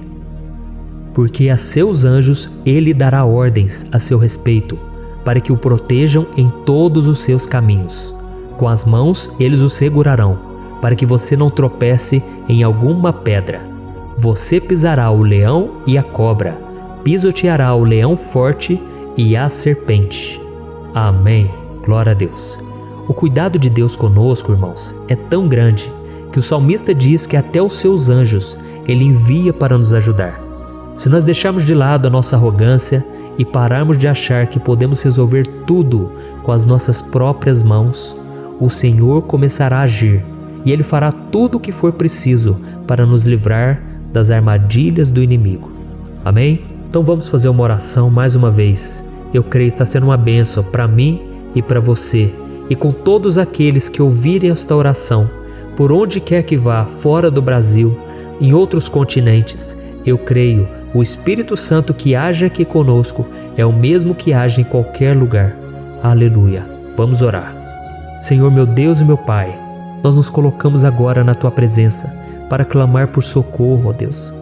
porque a seus anjos ele dará ordens a seu respeito, para que o protejam em todos os seus caminhos. Com as mãos eles o segurarão, para que você não tropece em alguma pedra. Você pisará o leão e a cobra, pisoteará o leão forte e a serpente. Amém. Glória a Deus. O cuidado de Deus conosco, irmãos, é tão grande que o salmista diz que até os seus anjos ele envia para nos ajudar. Se nós deixarmos de lado a nossa arrogância e pararmos de achar que podemos resolver tudo com as nossas próprias mãos, o Senhor começará a agir e Ele fará tudo o que for preciso para nos livrar das armadilhas do inimigo. Amém? Então vamos fazer uma oração mais uma vez. Eu creio que está sendo uma bênção para mim e para você, e com todos aqueles que ouvirem esta oração, por onde quer que vá, fora do Brasil, em outros continentes. Eu creio, o Espírito Santo que age aqui conosco é o mesmo que age em qualquer lugar. Aleluia. Vamos orar. Senhor, meu Deus e meu Pai, nós nos colocamos agora na Tua presença para clamar por socorro, ó Deus.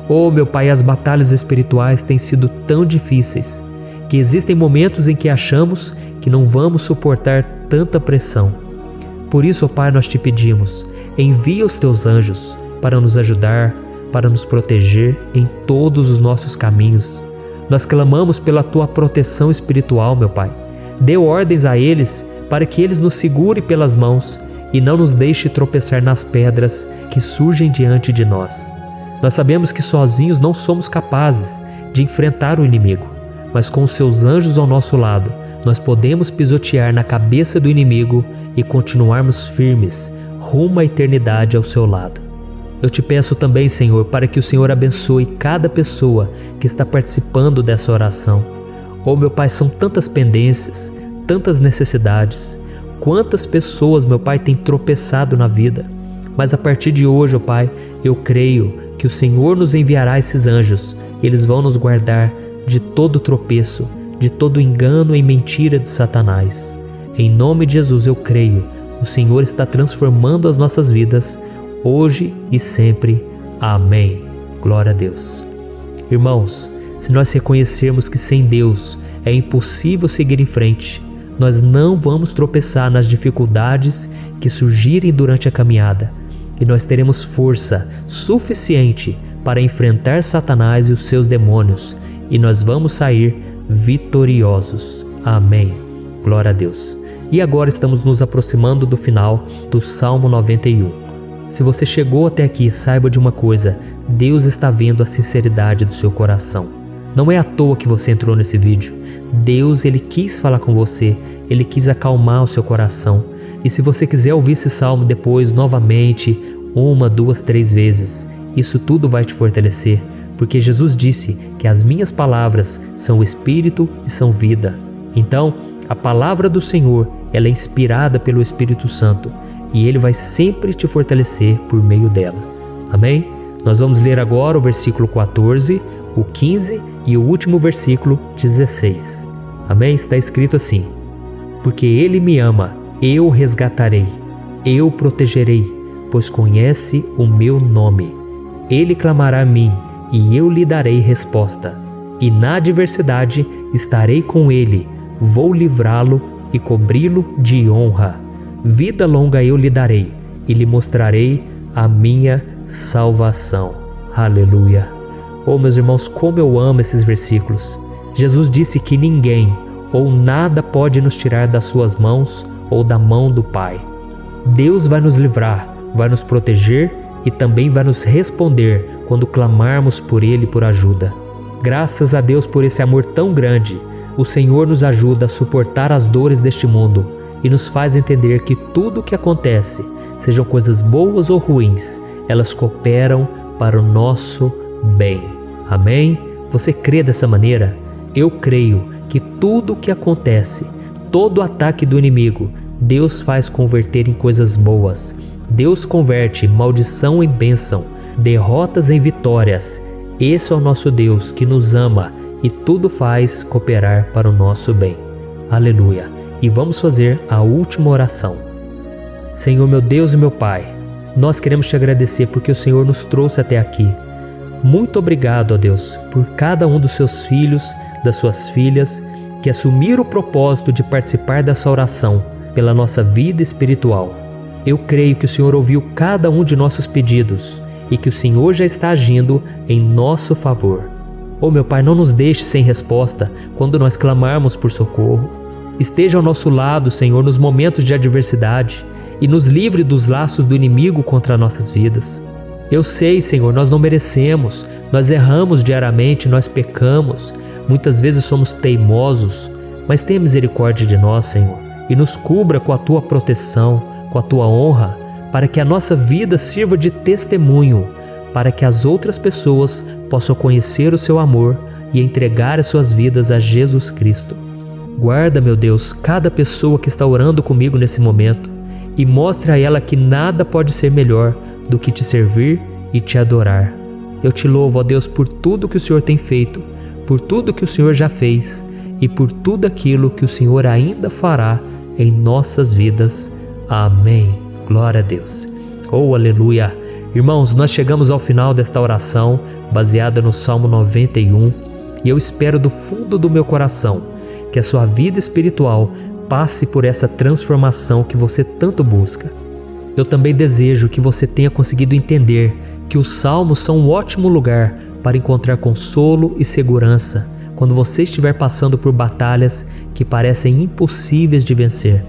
Oh, meu Pai, as batalhas espirituais têm sido tão difíceis que existem momentos em que achamos que não vamos suportar tanta pressão. Por isso, ó Pai, nós te pedimos, envia os Teus anjos para nos ajudar, para nos proteger em todos os nossos caminhos. Nós clamamos pela Tua proteção espiritual, meu Pai. Dê ordens a eles para que eles nos segurem pelas mãos e não nos deixe tropeçar nas pedras que surgem diante de nós. Nós sabemos que sozinhos não somos capazes de enfrentar o inimigo, mas com os Seus anjos ao nosso lado, nós podemos pisotear na cabeça do inimigo e continuarmos firmes rumo à eternidade ao Seu lado. Eu te peço também, Senhor, para que o Senhor abençoe cada pessoa que está participando dessa oração. Oh, meu Pai, são tantas pendências, tantas necessidades. Quantas pessoas, meu Pai, têm tropeçado na vida. Mas a partir de hoje, oh Pai, eu creio que o Senhor nos enviará esses anjos. Eles vão nos guardar de todo tropeço, de todo engano e mentira de Satanás. Em nome de Jesus eu creio, o Senhor está transformando as nossas vidas, hoje e sempre. Amém. Glória a Deus. Irmãos, se nós reconhecermos que sem Deus é impossível seguir em frente, nós não vamos tropeçar nas dificuldades que surgirem durante a caminhada, e nós teremos força suficiente para enfrentar Satanás e os seus demônios, e nós vamos sair vitoriosos. Amém. Glória a Deus. E agora estamos nos aproximando do final do Salmo 91. Se você chegou até aqui, saiba de uma coisa: Deus está vendo a sinceridade do seu coração. Não é à toa que você entrou nesse vídeo. Deus, Ele quis falar com você, Ele quis acalmar o seu coração. E se você quiser ouvir esse salmo depois, novamente, 1, 2, 3 vezes, isso tudo vai te fortalecer, porque Jesus disse que as minhas palavras são espírito e são vida. Então, a palavra do Senhor, ela é inspirada pelo Espírito Santo, e Ele vai sempre te fortalecer por meio dela. Amém? Nós vamos ler agora o versículo 14, o 15 e o último versículo 16. Amém? Está escrito assim: porque Ele me ama, eu o resgatarei, eu o protegerei, pois conhece o meu nome. Ele clamará a mim, e eu lhe darei resposta. E na adversidade estarei com ele, vou livrá-lo e cobri-lo de honra. Vida longa eu lhe darei, e lhe mostrarei a minha salvação. Aleluia. Oh, meus irmãos, como eu amo esses versículos. Jesus disse que ninguém ou nada pode nos tirar das suas mãos ou da mão do Pai. Deus vai nos livrar, vai nos proteger e também vai nos responder quando clamarmos por Ele por ajuda. Graças a Deus por esse amor tão grande, o Senhor nos ajuda a suportar as dores deste mundo e nos faz entender que tudo o que acontece, sejam coisas boas ou ruins, elas cooperam para o nosso bem. Amém? Você crê dessa maneira? Eu creio que tudo o que acontece, todo ataque do inimigo, Deus faz converter em coisas boas. Deus converte maldição em bênção, derrotas em vitórias. Esse é o nosso Deus que nos ama e tudo faz cooperar para o nosso bem. Aleluia! E vamos fazer a última oração. Senhor, meu Deus e meu Pai, nós queremos te agradecer porque o Senhor nos trouxe até aqui. Muito obrigado, ó Deus, por cada um dos seus filhos, das suas filhas, que assumiram o propósito de participar dessa oração pela nossa vida espiritual. Eu creio que o Senhor ouviu cada um de nossos pedidos e que o Senhor já está agindo em nosso favor. Oh, meu Pai, não nos deixe sem resposta quando nós clamarmos por socorro. Esteja ao nosso lado, Senhor, nos momentos de adversidade e nos livre dos laços do inimigo contra nossas vidas. Eu sei, Senhor, nós não merecemos, nós erramos diariamente, nós pecamos, muitas vezes somos teimosos, mas tenha misericórdia de nós, Senhor, e nos cubra com a Tua proteção, com a Tua honra, para que a nossa vida sirva de testemunho, para que as outras pessoas possam conhecer o Seu amor e entregar as suas vidas a Jesus Cristo. Guarda, meu Deus, cada pessoa que está orando comigo nesse momento e mostre a ela que nada pode ser melhor do que te servir e te adorar. Eu te louvo, ó Deus, por tudo que o Senhor tem feito, por tudo que o Senhor já fez e por tudo aquilo que o Senhor ainda fará em nossas vidas. Amém. Glória a Deus. Oh, aleluia. Irmãos, nós chegamos ao final desta oração baseada no Salmo 91 e eu espero do fundo do meu coração que a sua vida espiritual passe por essa transformação que você tanto busca. Eu também desejo que você tenha conseguido entender que os salmos são um ótimo lugar para encontrar consolo e segurança quando você estiver passando por batalhas que parecem impossíveis de vencer.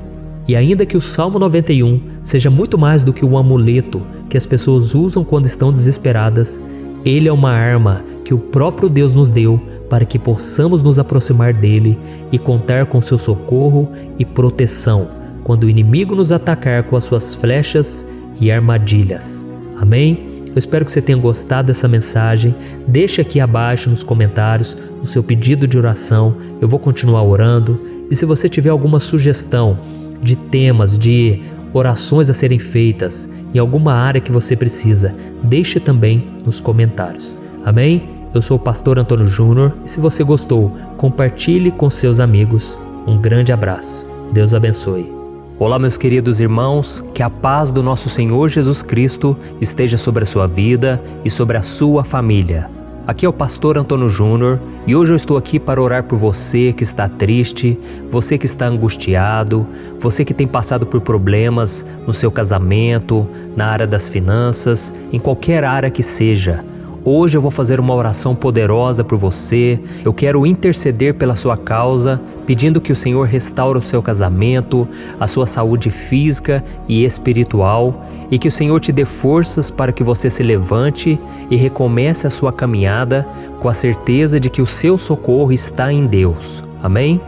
E ainda que o Salmo 91 seja muito mais do que um amuleto que as pessoas usam quando estão desesperadas, ele é uma arma que o próprio Deus nos deu para que possamos nos aproximar dele e contar com seu socorro e proteção quando o inimigo nos atacar com as suas flechas e armadilhas. Amém? Eu espero que você tenha gostado dessa mensagem. Deixe aqui abaixo nos comentários o seu pedido de oração. Eu vou continuar orando. E se você tiver alguma sugestão de temas, de orações a serem feitas em alguma área que você precisa, deixe também nos comentários. Amém? Eu sou o pastor Antônio Júnior e se você gostou, compartilhe com seus amigos. Um grande abraço. Deus abençoe. Olá, meus queridos irmãos, que a paz do nosso Senhor Jesus Cristo esteja sobre a sua vida e sobre a sua família. Aqui é o pastor Antônio Júnior e hoje eu estou aqui para orar por você que está triste, você que está angustiado, você que tem passado por problemas no seu casamento, na área das finanças, em qualquer área que seja. Hoje eu vou fazer uma oração poderosa por você. Eu quero interceder pela sua causa, pedindo que o Senhor restaure o seu casamento, a sua saúde física e espiritual, e que o Senhor te dê forças para que você se levante e recomece a sua caminhada com a certeza de que o seu socorro está em Deus. Amém?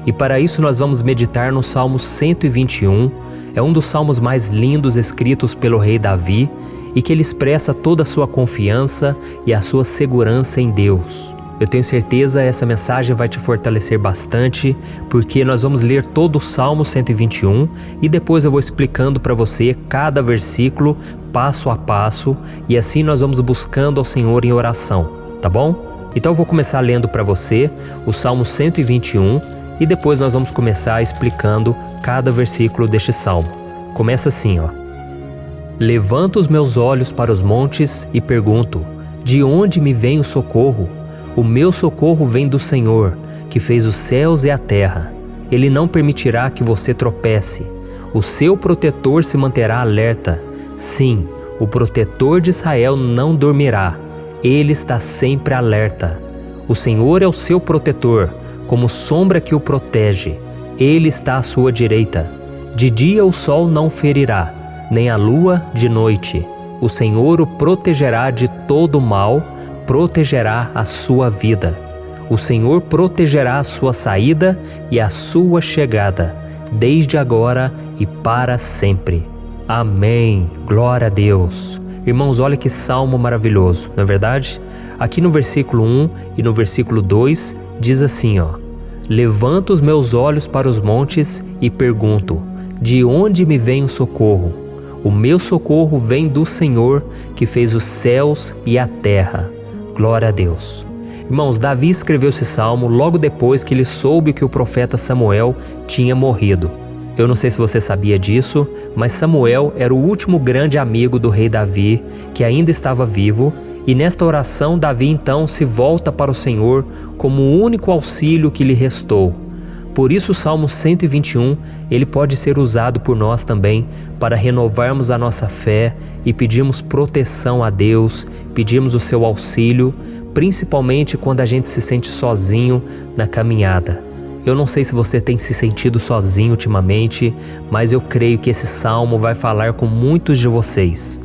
E para isso nós vamos meditar no Salmo 121. É um dos salmos mais lindos escritos pelo rei Davi, e que ele expressa toda a sua confiança e a sua segurança em Deus. Eu tenho certeza essa mensagem vai te fortalecer bastante, porque nós vamos ler todo o Salmo 121 e depois eu vou explicando para você cada versículo, passo a passo, e assim nós vamos buscando ao Senhor em oração, tá bom? Então eu vou começar lendo para você o Salmo 121 e depois nós vamos começar explicando cada versículo deste salmo. Começa assim, ó. Levanto os meus olhos para os montes e pergunto: de onde me vem o socorro? O meu socorro vem do Senhor, que fez os céus e a terra. Ele não permitirá que você tropece. O seu protetor se manterá alerta. Sim, o protetor de Israel não dormirá. Ele está sempre alerta. O Senhor é o seu protetor, como sombra que o protege. Ele está à sua direita. De dia o sol não ferirá, nem a lua de noite. O Senhor o protegerá de todo mal, protegerá a sua vida. O Senhor protegerá a sua saída e a sua chegada, desde agora e para sempre. Amém. Glória a Deus. Irmãos, olha que salmo maravilhoso, não é verdade? Aqui no versículo 1 e no versículo 2 diz assim, ó: Levanto os meus olhos para os montes e pergunto: de onde me vem o socorro? O meu socorro vem do Senhor, que fez os céus e a terra. Glória a Deus. Irmãos, Davi escreveu esse salmo logo depois que ele soube que o profeta Samuel tinha morrido. Eu não sei se você sabia disso, mas Samuel era o último grande amigo do rei Davi, que ainda estava vivo, E nesta oração, Davi então se volta para o Senhor como o único auxílio que lhe restou. Por isso o Salmo 121, ele pode ser usado por nós também para renovarmos a nossa fé e pedirmos proteção a Deus, pedirmos o seu auxílio, principalmente quando a gente se sente sozinho na caminhada. Eu não sei se você tem se sentido sozinho ultimamente, mas eu creio que esse salmo vai falar com muitos de vocês.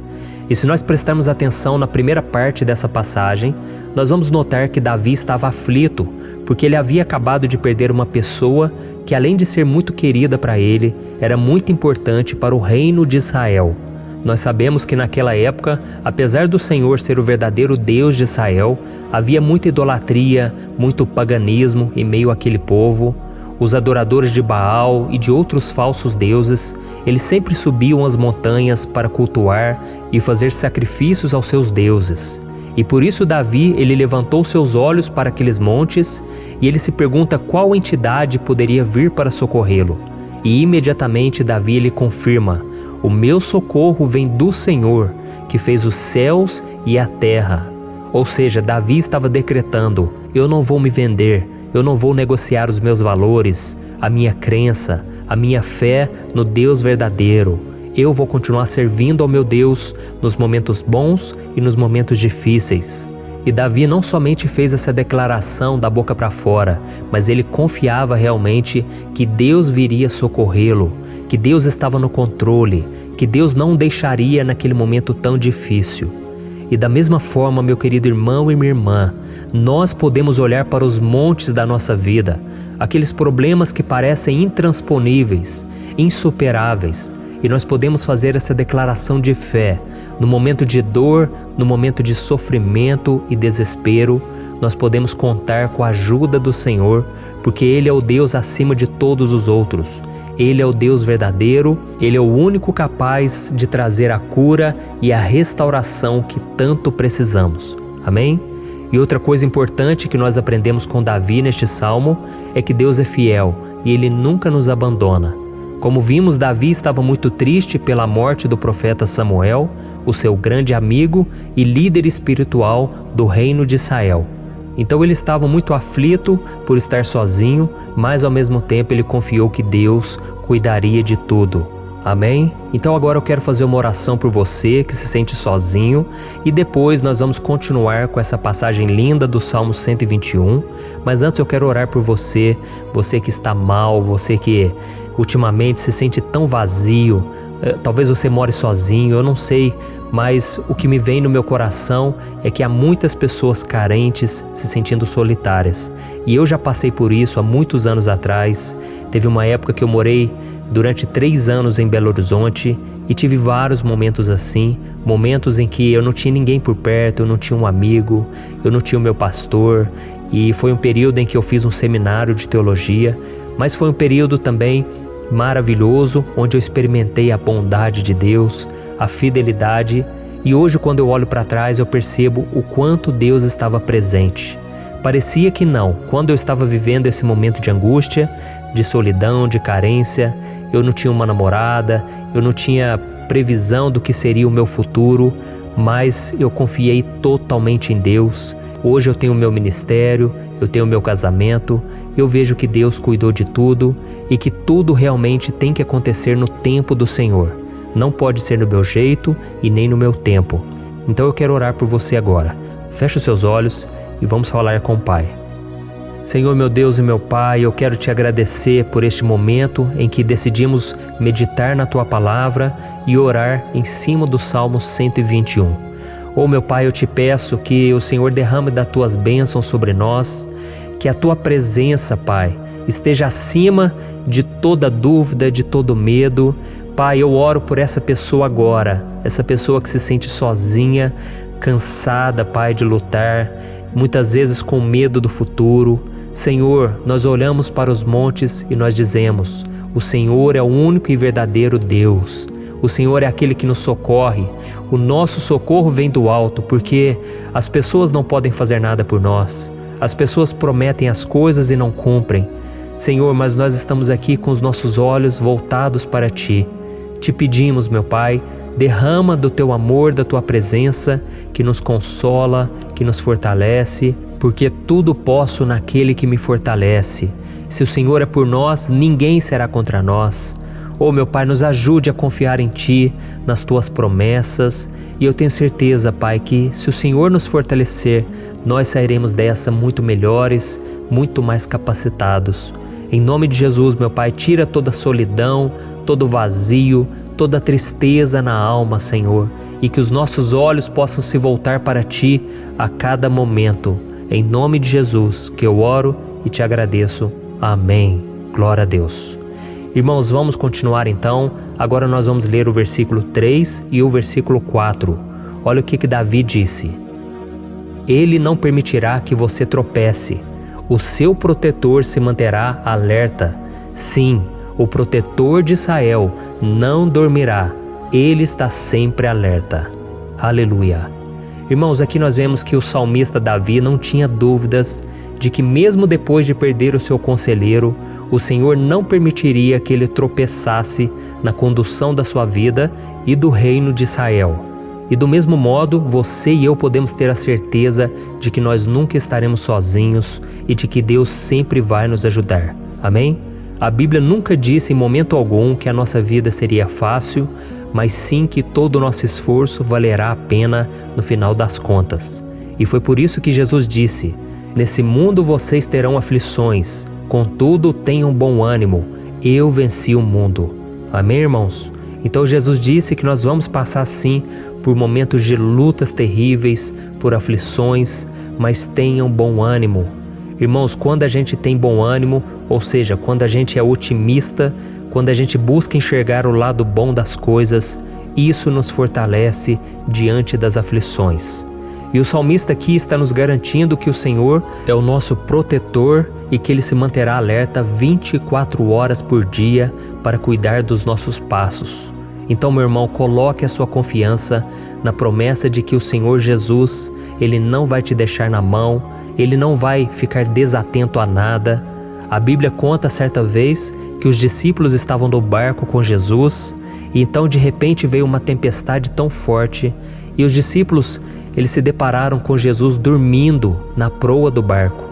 E se nós prestarmos atenção na primeira parte dessa passagem, nós vamos notar que Davi estava aflito, porque ele havia acabado de perder uma pessoa que, além de ser muito querida para ele, era muito importante para o reino de Israel. Nós sabemos que naquela época, apesar do Senhor ser o verdadeiro Deus de Israel, havia muita idolatria, muito paganismo em meio àquele povo. Os adoradores de Baal e de outros falsos deuses, eles sempre subiam as montanhas para cultuar e fazer sacrifícios aos seus deuses. E por isso Davi, ele levantou seus olhos para aqueles montes e ele se pergunta qual entidade poderia vir para socorrê-lo. E imediatamente Davi ele confirma: o meu socorro vem do Senhor, que fez os céus e a terra. Ou seja, Davi estava decretando: eu não vou me vender, eu não vou negociar os meus valores, a minha crença, a minha fé no Deus verdadeiro. Eu vou continuar servindo ao meu Deus nos momentos bons e nos momentos difíceis. E Davi não somente fez essa declaração da boca para fora, mas ele confiava realmente que Deus viria socorrê-lo, que Deus estava no controle, que Deus não o deixaria naquele momento tão difícil. E da mesma forma, meu querido irmão e minha irmã, nós podemos olhar para os montes da nossa vida, aqueles problemas que parecem intransponíveis, insuperáveis, e nós podemos fazer essa declaração de fé. No momento de dor, no momento de sofrimento e desespero, nós podemos contar com a ajuda do Senhor, porque Ele é o Deus acima de todos os outros. Ele é o Deus verdadeiro, Ele é o único capaz de trazer a cura e a restauração que tanto precisamos. Amém? E outra coisa importante que nós aprendemos com Davi neste salmo é que Deus é fiel e Ele nunca nos abandona. Como vimos, Davi estava muito triste pela morte do profeta Samuel, o seu grande amigo e líder espiritual do reino de Israel. Então ele estava muito aflito por estar sozinho, mas ao mesmo tempo ele confiou que Deus cuidaria de tudo. Amém? Então agora eu quero fazer uma oração por você que se sente sozinho e depois nós vamos continuar com essa passagem linda do Salmo 121. Mas antes eu quero orar por você, você que está mal, você que ultimamente se sente tão vazio, talvez você more sozinho, eu não sei, mas o que me vem no meu coração é que há muitas pessoas carentes se sentindo solitárias. E eu já passei por isso há muitos anos atrás. Teve uma época que eu morei durante 3 anos em Belo Horizonte e tive vários momentos assim, momentos em que eu não tinha ninguém por perto, eu não tinha um amigo, eu não tinha o meu pastor, e foi um período em que eu fiz um seminário de teologia, mas foi um período também maravilhoso, onde eu experimentei a bondade de Deus, a fidelidade, e hoje quando eu olho para trás eu percebo o quanto Deus estava presente. Parecia que não, quando eu estava vivendo esse momento de angústia, de solidão, de carência, eu não tinha uma namorada, eu não tinha previsão do que seria o meu futuro, mas eu confiei totalmente em Deus. Hoje eu tenho o meu ministério, eu tenho o meu casamento, eu vejo que Deus cuidou de tudo e que tudo realmente tem que acontecer no tempo do Senhor. Não pode ser no meu jeito e nem no meu tempo. Então eu quero orar por você agora. Feche os seus olhos e vamos falar com o Pai. Senhor, meu Deus e meu Pai, eu quero te agradecer por este momento em que decidimos meditar na Tua Palavra e orar em cima do Salmo 121. Oh, meu Pai, eu te peço que o Senhor derrame das Tuas bênçãos sobre nós, que a Tua presença, Pai, esteja acima de toda dúvida, de todo medo. Pai, eu oro por essa pessoa agora, essa pessoa que se sente sozinha, cansada, Pai, de lutar, muitas vezes com medo do futuro. Senhor, nós olhamos para os montes e nós dizemos: o Senhor é o único e verdadeiro Deus. O Senhor é aquele que nos socorre. O nosso socorro vem do alto, porque as pessoas não podem fazer nada por nós. As pessoas prometem as coisas e não cumprem. Senhor, mas nós estamos aqui com os nossos olhos voltados para Ti. Te pedimos, meu Pai, derrama do teu amor, da tua presença, que nos consola, que nos fortalece, porque tudo posso naquele que me fortalece. Se o Senhor é por nós, ninguém será contra nós. Oh, meu Pai, nos ajude a confiar em Ti, nas Tuas promessas, e eu tenho certeza, Pai, que se o Senhor nos fortalecer, nós sairemos dessa muito melhores, muito mais capacitados. Em nome de Jesus, meu Pai, tira toda a solidão, todo o vazio, toda a tristeza na alma, Senhor, e que os nossos olhos possam se voltar para Ti a cada momento. Em nome de Jesus, que eu oro e te agradeço. Amém. Glória a Deus. Irmãos, vamos continuar então. Agora nós vamos ler o versículo 3 e o versículo 4. Olha o que Davi disse. Ele não permitirá que você tropece. O seu protetor se manterá alerta. Sim, o protetor de Israel não dormirá. Ele está sempre alerta. Aleluia. Irmãos, aqui nós vemos que o salmista Davi não tinha dúvidas de que mesmo depois de perder o seu conselheiro, o Senhor não permitiria que ele tropeçasse na condução da sua vida e do reino de Israel. E do mesmo modo, você e eu podemos ter a certeza de que nós nunca estaremos sozinhos e de que Deus sempre vai nos ajudar. Amém? A Bíblia nunca disse em momento algum que a nossa vida seria fácil, mas sim que todo o nosso esforço valerá a pena no final das contas. E foi por isso que Jesus disse: nesse mundo vocês terão aflições, contudo tenham bom ânimo, eu venci o mundo. Amém, irmãos? Então Jesus disse que nós vamos passar sim por momentos de lutas terríveis, por aflições, mas tenham bom ânimo. Irmãos, quando a gente tem bom ânimo, ou seja, quando a gente é otimista, quando a gente busca enxergar o lado bom das coisas, isso nos fortalece diante das aflições. E o salmista aqui está nos garantindo que o Senhor é o nosso protetor e que Ele se manterá alerta 24 horas por dia para cuidar dos nossos passos. Então, meu irmão, coloque a sua confiança na promessa de que o Senhor Jesus, Ele não vai te deixar na mão, Ele não vai ficar desatento a nada. A Bíblia conta certa vez que os discípulos estavam no barco com Jesus e então de repente veio uma tempestade tão forte e os discípulos eles se depararam com Jesus dormindo na proa do barco.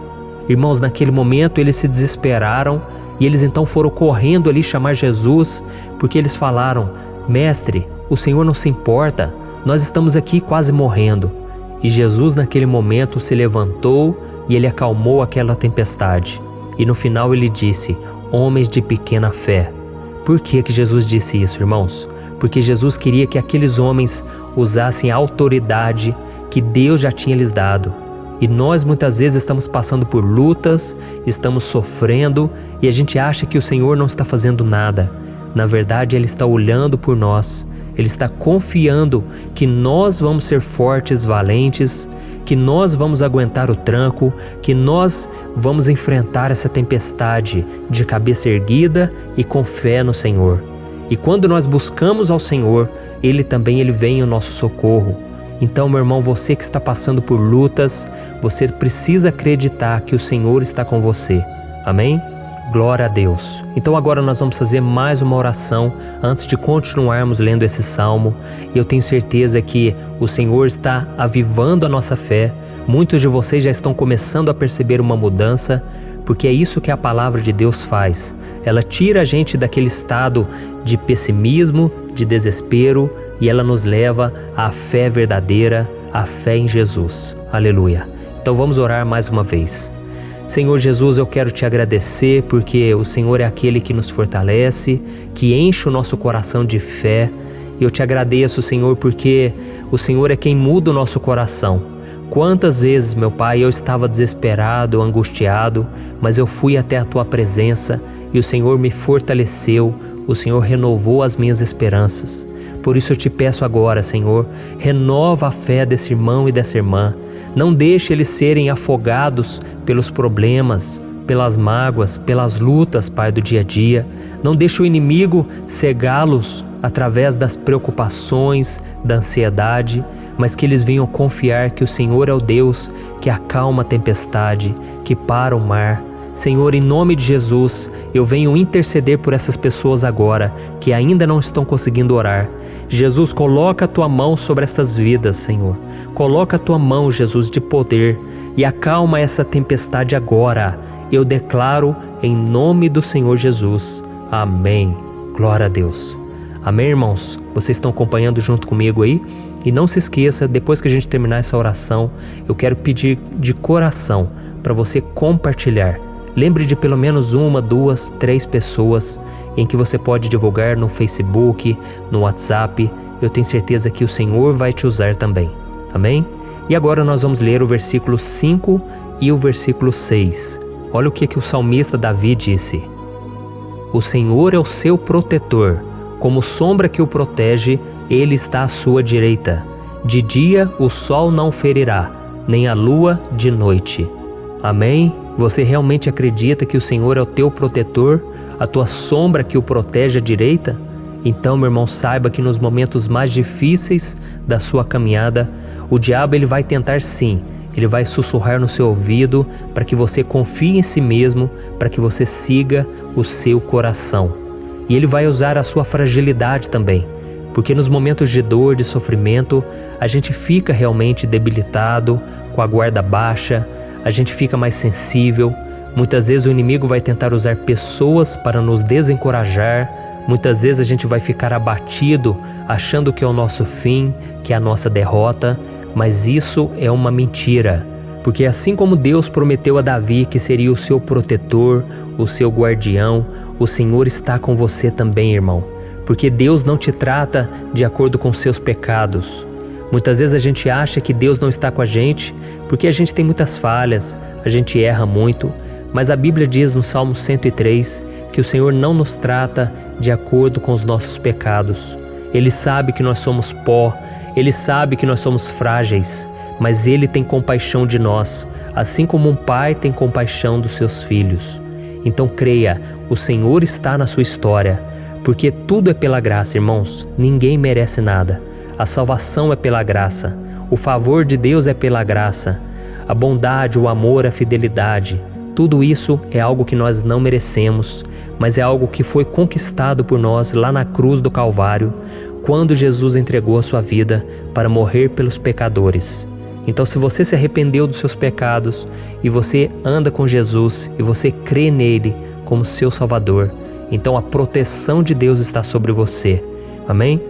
Irmãos, naquele momento eles se desesperaram e eles então foram correndo ali chamar Jesus, porque eles falaram: Mestre, o Senhor não se importa, nós estamos aqui quase morrendo. E Jesus naquele momento se levantou e Ele acalmou aquela tempestade. E no final Ele disse: homens de pequena fé. Por que Jesus disse isso, irmãos? Porque Jesus queria que aqueles homens usassem a autoridade que Deus já tinha lhes dado. E nós muitas vezes estamos passando por lutas, estamos sofrendo e a gente acha que o Senhor não está fazendo nada. Na verdade, Ele está olhando por nós, Ele está confiando que nós vamos ser fortes, valentes, que nós vamos aguentar o tranco, que nós vamos enfrentar essa tempestade de cabeça erguida e com fé no Senhor. E quando nós buscamos ao Senhor, Ele vem em nosso socorro. Então, meu irmão, você que está passando por lutas, você precisa acreditar que o Senhor está com você. Amém? Glória a Deus. Então agora nós vamos fazer mais uma oração antes de continuarmos lendo esse salmo. E eu tenho certeza que o Senhor está avivando a nossa fé. Muitos de vocês já estão começando a perceber uma mudança, porque é isso que a palavra de Deus faz. Ela tira a gente daquele estado de pessimismo, de desespero, e ela nos leva à fé verdadeira, à fé em Jesus. Aleluia. Então vamos orar mais uma vez. Senhor Jesus, eu quero te agradecer porque o Senhor é aquele que nos fortalece, que enche o nosso coração de fé. Eu te agradeço, Senhor, porque o Senhor é quem muda o nosso coração. Quantas vezes, meu Pai, eu estava desesperado, angustiado, mas eu fui até a Tua presença e o Senhor me fortaleceu, o Senhor renovou as minhas esperanças. Por isso eu te peço agora, Senhor, renova a fé desse irmão e dessa irmã. Não deixe eles serem afogados pelos problemas, pelas mágoas, pelas lutas, Pai, do dia a dia. Não deixe o inimigo cegá-los através das preocupações, da ansiedade, mas que eles venham confiar que o Senhor é o Deus que acalma a tempestade, que para o mar. Senhor, em nome de Jesus, eu venho interceder por essas pessoas agora que ainda não estão conseguindo orar. Jesus, coloca a Tua mão sobre estas vidas, Senhor. Coloca a Tua mão, Jesus, de poder e acalma essa tempestade agora. Eu declaro em nome do Senhor Jesus. Amém. Glória a Deus. Amém, irmãos? Vocês estão acompanhando junto comigo aí? E não se esqueça, depois que a gente terminar essa oração, eu quero pedir de coração para você compartilhar. Lembre de pelo menos 1, 2, 3 pessoas em que você pode divulgar no Facebook, no WhatsApp. Eu tenho certeza que o Senhor vai te usar também. Amém? E agora nós vamos ler o versículo 5 e o versículo 6. Olha o que o salmista Davi disse. O Senhor é o seu protetor, como sombra que o protege, Ele está à sua direita. De dia o sol não ferirá, nem a lua de noite. Amém? Você realmente acredita que o Senhor é o teu protetor, a tua sombra que o protege à direita? Então, meu irmão, saiba que nos momentos mais difíceis da sua caminhada, o diabo ele vai tentar sim, ele vai sussurrar no seu ouvido para que você confie em si mesmo, para que você siga o seu coração. E ele vai usar a sua fragilidade também, porque nos momentos de dor, de sofrimento, a gente fica realmente debilitado, com a guarda baixa, a gente fica mais sensível. Muitas vezes o inimigo vai tentar usar pessoas para nos desencorajar. Muitas vezes a gente vai ficar abatido, achando que é o nosso fim, que é a nossa derrota, mas isso é uma mentira. Porque assim como Deus prometeu a Davi que seria o seu protetor, o seu guardião, o Senhor está com você também, irmão. Porque Deus não te trata de acordo com seus pecados. Muitas vezes a gente acha que Deus não está com a gente porque a gente tem muitas falhas, a gente erra muito, mas a Bíblia diz no Salmo 103 que o Senhor não nos trata de acordo com os nossos pecados. Ele sabe que nós somos pó, Ele sabe que nós somos frágeis, mas Ele tem compaixão de nós, assim como um pai tem compaixão dos seus filhos. Então creia, o Senhor está na sua história, porque tudo é pela graça, irmãos, ninguém merece nada. A salvação é pela graça, o favor de Deus é pela graça, a bondade, o amor, a fidelidade, tudo isso é algo que nós não merecemos, mas é algo que foi conquistado por nós lá na cruz do Calvário, quando Jesus entregou a sua vida para morrer pelos pecadores. Então, se você se arrependeu dos seus pecados e você anda com Jesus e você crê nele como seu Salvador, então a proteção de Deus está sobre você. Amém?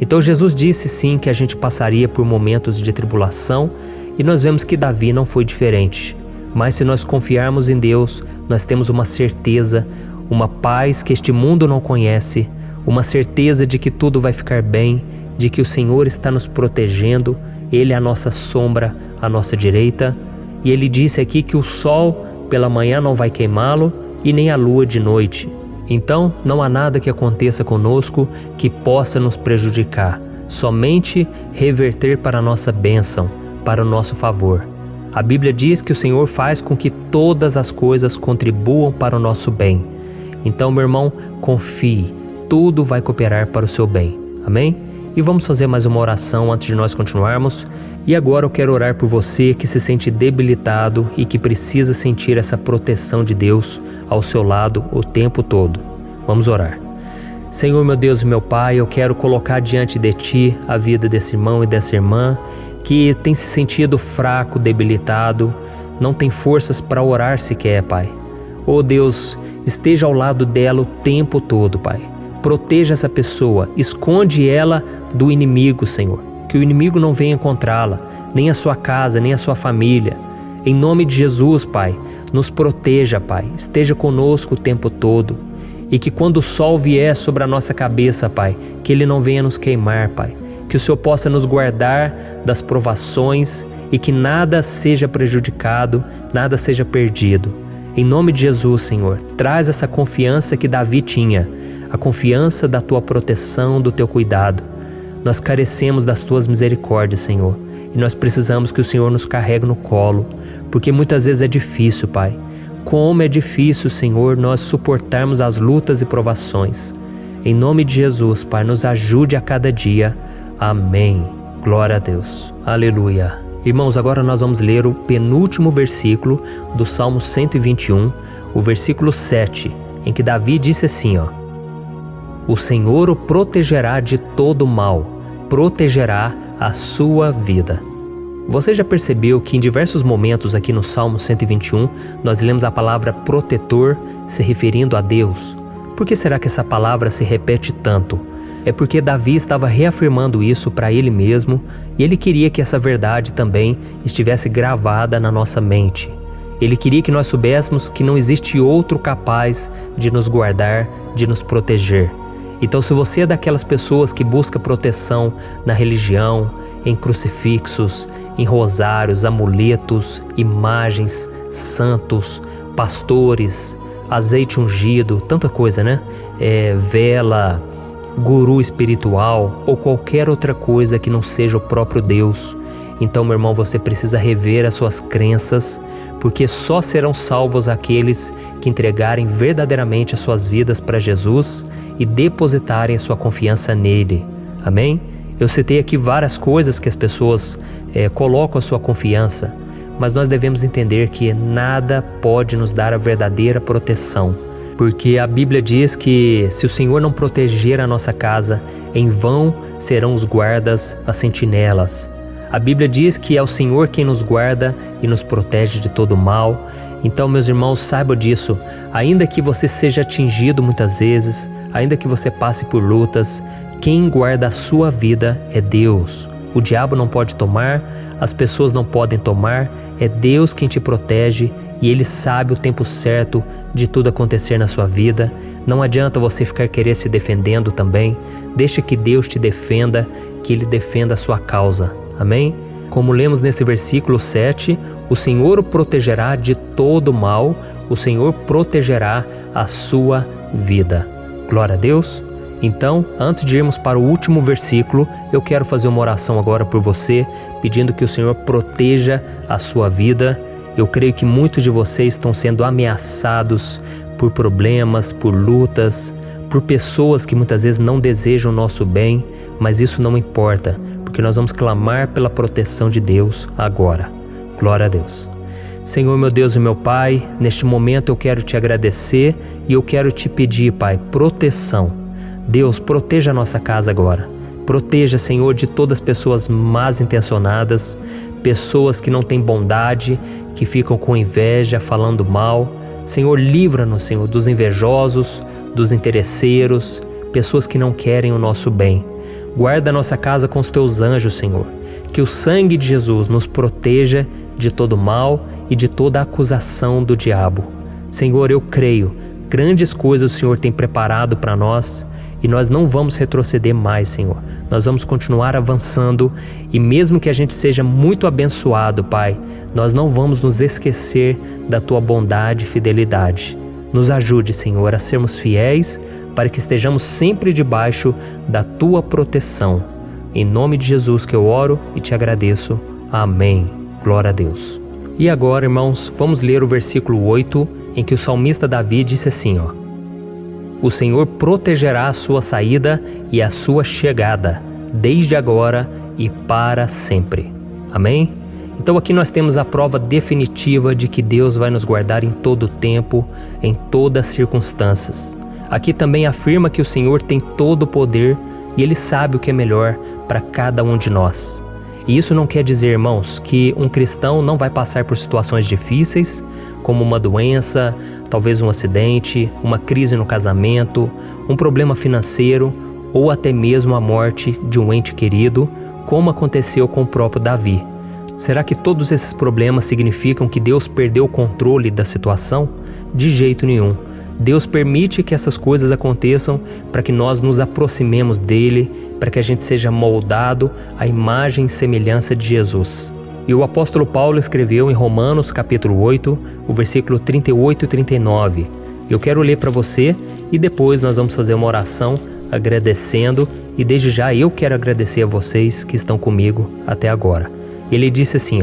Então Jesus disse sim que a gente passaria por momentos de tribulação e nós vemos que Davi não foi diferente. Mas se nós confiarmos em Deus, nós temos uma certeza, uma paz que este mundo não conhece, uma certeza de que tudo vai ficar bem, de que o Senhor está nos protegendo, Ele é a nossa sombra, à nossa direita. E Ele disse aqui que o sol pela manhã não vai queimá-lo e nem a lua de noite. Então, não há nada que aconteça conosco que possa nos prejudicar, somente reverter para a nossa bênção, para o nosso favor. A Bíblia diz que o Senhor faz com que todas as coisas contribuam para o nosso bem. Então, meu irmão, confie, tudo vai cooperar para o seu bem. Amém? E vamos fazer mais uma oração antes de nós continuarmos. E agora eu quero orar por você que se sente debilitado e que precisa sentir essa proteção de Deus ao seu lado o tempo todo. Vamos orar. Senhor, meu Deus e meu Pai, eu quero colocar diante de Ti a vida desse irmão e dessa irmã que tem se sentido fraco, debilitado, não tem forças para orar sequer, Pai. Oh Deus, esteja ao lado dela o tempo todo, Pai. Proteja essa pessoa, esconde ela do inimigo, Senhor. Que o inimigo não venha encontrá-la, nem a sua casa, nem a sua família. Em nome de Jesus, Pai, nos proteja, Pai. Esteja conosco o tempo todo. E que quando o sol vier sobre a nossa cabeça, Pai, que ele não venha nos queimar, Pai. Que o Senhor possa nos guardar das provações e que nada seja prejudicado, nada seja perdido. Em nome de Jesus, Senhor, traz essa confiança que Davi tinha, a confiança da Tua proteção, do Teu cuidado. Nós carecemos das Tuas misericórdias, Senhor, e nós precisamos que o Senhor nos carregue no colo, porque muitas vezes é difícil, Pai. Como é difícil, Senhor, nós suportarmos as lutas e provações. Em nome de Jesus, Pai, nos ajude a cada dia. Amém. Glória a Deus. Aleluia. Irmãos, agora nós vamos ler o penúltimo versículo do Salmo 121, o versículo 7, em que Davi disse assim, O Senhor o protegerá de todo mal, protegerá a sua vida. Você já percebeu que em diversos momentos aqui no Salmo 121, nós lemos a palavra protetor se referindo a Deus? Por que será que essa palavra se repete tanto? É porque Davi estava reafirmando isso para ele mesmo e ele queria que essa verdade também estivesse gravada na nossa mente. Ele queria que nós soubéssemos que não existe outro capaz de nos guardar, de nos proteger. Então, se você é daquelas pessoas que busca proteção na religião, em crucifixos, em rosários, amuletos, imagens, santos, pastores, azeite ungido, tanta coisa, né? Vela, guru espiritual ou qualquer outra coisa que não seja o próprio Deus. Então, meu irmão, você precisa rever as suas crenças, porque só serão salvos aqueles que entregarem verdadeiramente as suas vidas para Jesus e depositarem a sua confiança nele. Amém? Eu citei aqui várias coisas que as pessoas colocam a sua confiança, mas nós devemos entender que nada pode nos dar a verdadeira proteção, porque a Bíblia diz que se o Senhor não proteger a nossa casa, em vão serão os guardas, as sentinelas. A Bíblia diz que é o Senhor quem nos guarda e nos protege de todo mal. Então, meus irmãos, saibam disso. Ainda que você seja atingido muitas vezes, ainda que você passe por lutas, quem guarda a sua vida é Deus. O diabo não pode tomar, as pessoas não podem tomar, é Deus quem te protege e Ele sabe o tempo certo de tudo acontecer na sua vida. Não adianta você ficar querer se defendendo também. Deixa que Deus te defenda, que Ele defenda a sua causa. Amém? Como lemos nesse versículo 7, o Senhor o protegerá de todo mal, o Senhor protegerá a sua vida. Glória a Deus! Então, antes de irmos para o último versículo, eu quero fazer uma oração agora por você, pedindo que o Senhor proteja a sua vida. Eu creio que muitos de vocês estão sendo ameaçados por problemas, por lutas, por pessoas que muitas vezes não desejam o nosso bem, mas isso não importa, porque nós vamos clamar pela proteção de Deus agora. Glória a Deus. Senhor, meu Deus e meu Pai, neste momento eu quero te agradecer e eu quero te pedir, Pai, proteção. Deus, proteja a nossa casa agora. Proteja, Senhor, de todas as pessoas más intencionadas, pessoas que não têm bondade, que ficam com inveja, falando mal. Senhor, livra-nos, Senhor, dos invejosos, dos interesseiros, pessoas que não querem o nosso bem. Guarda a nossa casa com os teus anjos, Senhor. Que o sangue de Jesus nos proteja de todo mal e de toda acusação do diabo. Senhor, eu creio, grandes coisas o Senhor tem preparado para nós e nós não vamos retroceder mais, Senhor. Nós vamos continuar avançando e mesmo que a gente seja muito abençoado, Pai, nós não vamos nos esquecer da Tua bondade e fidelidade. Nos ajude, Senhor, a sermos fiéis para que estejamos sempre debaixo da Tua proteção. Em nome de Jesus que eu oro e te agradeço. Amém. Glória a Deus. E agora, irmãos, vamos ler o versículo 8, em que o salmista Davi disse assim, O Senhor protegerá a sua saída e a sua chegada, desde agora e para sempre. Amém? Então aqui nós temos a prova definitiva de que Deus vai nos guardar em todo o tempo, em todas as circunstâncias. Aqui também afirma que o Senhor tem todo o poder e Ele sabe o que é melhor para cada um de nós. E isso não quer dizer, irmãos, que um cristão não vai passar por situações difíceis, como uma doença, talvez um acidente, uma crise no casamento, um problema financeiro ou até mesmo a morte de um ente querido, como aconteceu com o próprio Davi. Será que todos esses problemas significam que Deus perdeu o controle da situação? De jeito nenhum. Deus permite que essas coisas aconteçam para que nós nos aproximemos dele, para que a gente seja moldado à imagem e semelhança de Jesus. E o apóstolo Paulo escreveu em Romanos capítulo 8, o versículo 38 e 39. Eu quero ler para você e depois nós vamos fazer uma oração agradecendo e desde já eu quero agradecer a vocês que estão comigo até agora. Ele disse assim,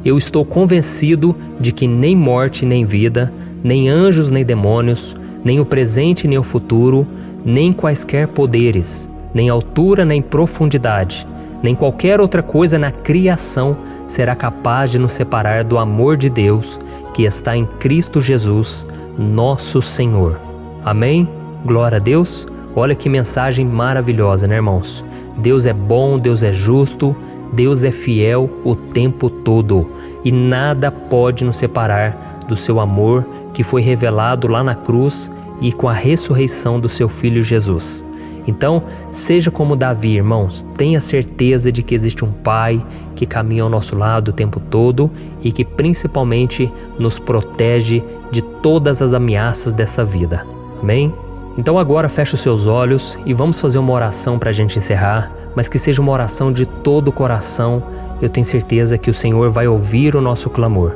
Eu estou convencido de que nem morte nem vida, nem anjos nem demônios, nem o presente nem o futuro, nem quaisquer poderes, nem altura nem profundidade, nem qualquer outra coisa na criação será capaz de nos separar do amor de Deus que está em Cristo Jesus, nosso Senhor. Amém? Glória a Deus. Olha que mensagem maravilhosa, né, irmãos? Deus é bom, Deus é justo, Deus é fiel o tempo todo e nada pode nos separar do seu amor que foi revelado lá na cruz e com a ressurreição do seu Filho Jesus. Então, seja como Davi, irmãos, tenha certeza de que existe um Pai que caminha ao nosso lado o tempo todo e que principalmente nos protege de todas as ameaças dessa vida. Amém? Então agora feche os seus olhos e vamos fazer uma oração para a gente encerrar, mas que seja uma oração de todo o coração. Eu tenho certeza que o Senhor vai ouvir o nosso clamor.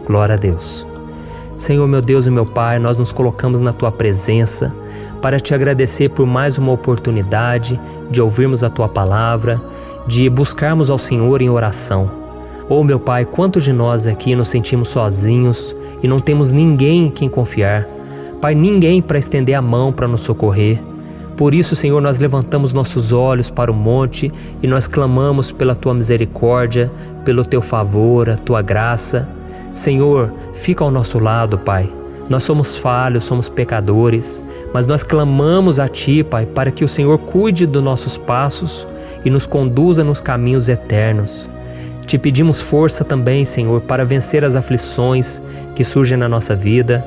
Glória a Deus. Senhor, meu Deus e meu Pai, nós nos colocamos na Tua presença para Te agradecer por mais uma oportunidade de ouvirmos a Tua palavra, de buscarmos ao Senhor em oração. Oh, meu Pai, quantos de nós aqui nos sentimos sozinhos e não temos ninguém em quem confiar. Pai, ninguém para estender a mão para nos socorrer. Por isso, Senhor, nós levantamos nossos olhos para o monte e nós clamamos pela Tua misericórdia, pelo Teu favor, a Tua graça. Senhor, fica ao nosso lado, Pai. Nós somos falhos, somos pecadores, mas nós clamamos a Ti, Pai, para que o Senhor cuide dos nossos passos e nos conduza nos caminhos eternos. Te pedimos força também, Senhor, para vencer as aflições que surgem na nossa vida,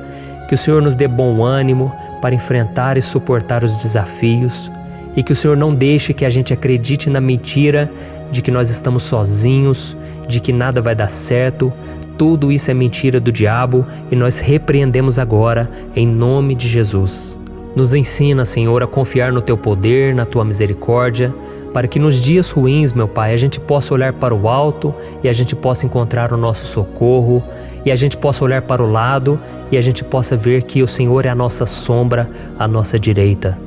que o Senhor nos dê bom ânimo para enfrentar e suportar os desafios e que o Senhor não deixe que a gente acredite na mentira de que nós estamos sozinhos, de que nada vai dar certo. Tudo isso é mentira do diabo e nós repreendemos agora em nome de Jesus. Nos ensina, Senhor, a confiar no Teu poder, na Tua misericórdia, para que nos dias ruins, meu Pai, a gente possa olhar para o alto e a gente possa encontrar o nosso socorro, e a gente possa olhar para o lado e a gente possa ver que o Senhor é a nossa sombra, a nossa direita.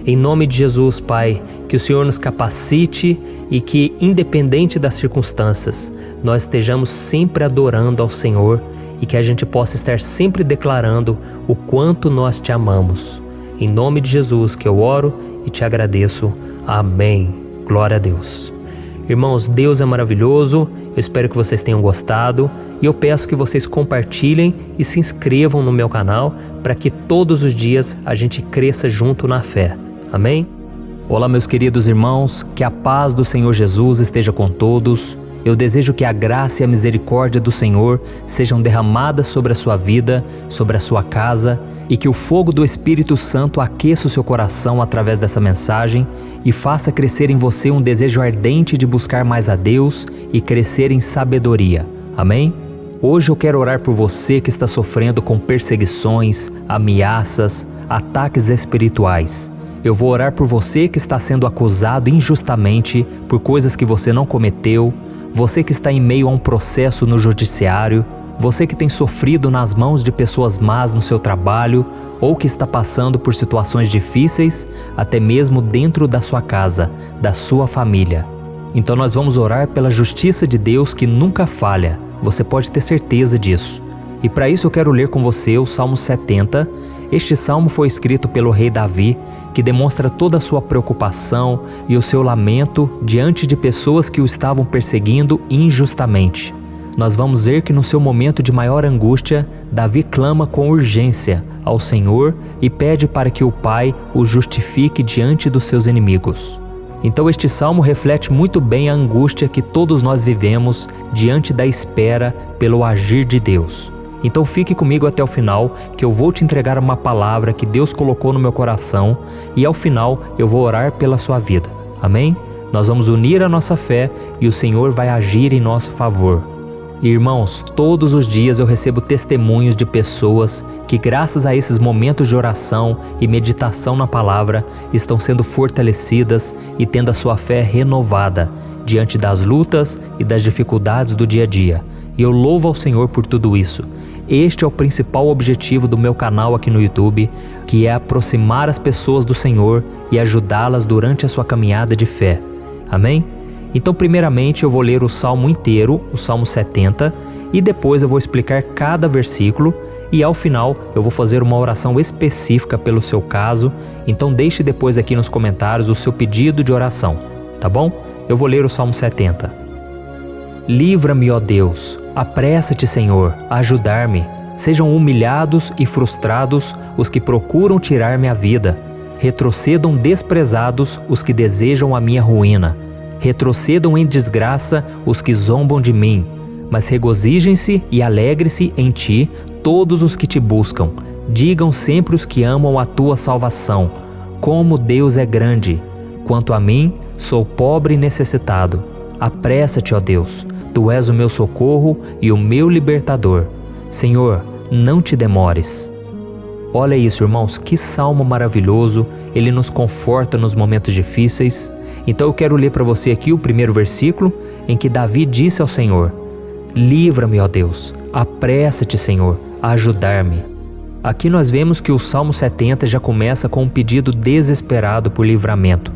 Em nome de Jesus, Pai, que o Senhor nos capacite e que, independente das circunstâncias, nós estejamos sempre adorando ao Senhor e que a gente possa estar sempre declarando o quanto nós Te amamos. Em nome de Jesus que eu oro e Te agradeço. Amém. Glória a Deus. Irmãos, Deus é maravilhoso. Eu espero que vocês tenham gostado e eu peço que vocês compartilhem e se inscrevam no meu canal para que todos os dias a gente cresça junto na fé. Amém? Olá, meus queridos irmãos, que a paz do Senhor Jesus esteja com todos. Eu desejo que a graça e a misericórdia do Senhor sejam derramadas sobre a sua vida, sobre a sua casa, e que o fogo do Espírito Santo aqueça o seu coração através dessa mensagem e faça crescer em você um desejo ardente de buscar mais a Deus e crescer em sabedoria. Amém? Hoje eu quero orar por você que está sofrendo com perseguições, ameaças, ataques espirituais. Eu vou orar por você que está sendo acusado injustamente por coisas que você não cometeu, você que está em meio a um processo no judiciário, você que tem sofrido nas mãos de pessoas más no seu trabalho ou que está passando por situações difíceis, até mesmo dentro da sua casa, da sua família. Então nós vamos orar pela justiça de Deus que nunca falha, você pode ter certeza disso. E para isso eu quero ler com você o Salmo 70. Este salmo foi escrito pelo rei Davi, que demonstra toda a sua preocupação e o seu lamento diante de pessoas que o estavam perseguindo injustamente. Nós vamos ver que no seu momento de maior angústia, Davi clama com urgência ao Senhor e pede para que o Pai o justifique diante dos seus inimigos. Então este salmo reflete muito bem a angústia que todos nós vivemos diante da espera pelo agir de Deus. Então fique comigo até o final, que eu vou te entregar uma palavra que Deus colocou no meu coração e ao final eu vou orar pela sua vida. Amém? Nós vamos unir a nossa fé e o Senhor vai agir em nosso favor. Irmãos, todos os dias eu recebo testemunhos de pessoas que, graças a esses momentos de oração e meditação na palavra, estão sendo fortalecidas e tendo a sua fé renovada diante das lutas e das dificuldades do dia a dia. E eu louvo ao Senhor por tudo isso. Este é o principal objetivo do meu canal aqui no YouTube, que é aproximar as pessoas do Senhor e ajudá-las durante a sua caminhada de fé. Amém? Então, primeiramente, eu vou ler o Salmo inteiro, o Salmo 70, e depois eu vou explicar cada versículo e ao final eu vou fazer uma oração específica pelo seu caso. Então deixe depois aqui nos comentários o seu pedido de oração, tá bom? Eu vou ler o Salmo 70. Livra-me, ó Deus, apressa-te, Senhor, a ajudar-me. Sejam humilhados e frustrados os que procuram tirar-me a vida. Retrocedam desprezados os que desejam a minha ruína. Retrocedam em desgraça os que zombam de mim. Mas regozijem-se e alegre-se em ti todos os que te buscam. Digam sempre os que amam a tua salvação: como Deus é grande! Quanto a mim, sou pobre e necessitado. Apressa-te, ó Deus, tu és o meu socorro e o meu libertador. Senhor, não te demores. Olha isso, irmãos, que salmo maravilhoso, ele nos conforta nos momentos difíceis. Então eu quero ler para você aqui o primeiro versículo, em que Davi disse ao Senhor: livra-me, ó Deus, apressa-te, Senhor, a ajudar-me. Aqui nós vemos que o Salmo 70 já começa com um pedido desesperado por livramento.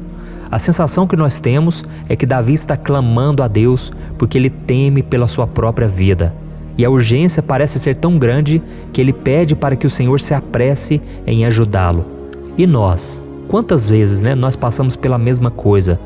A sensação que nós temos é que Davi está clamando a Deus porque ele teme pela sua própria vida. E a urgência parece ser tão grande que ele pede para que o Senhor se apresse em ajudá-lo. E nós? Quantas vezes nós passamos pela mesma coisa?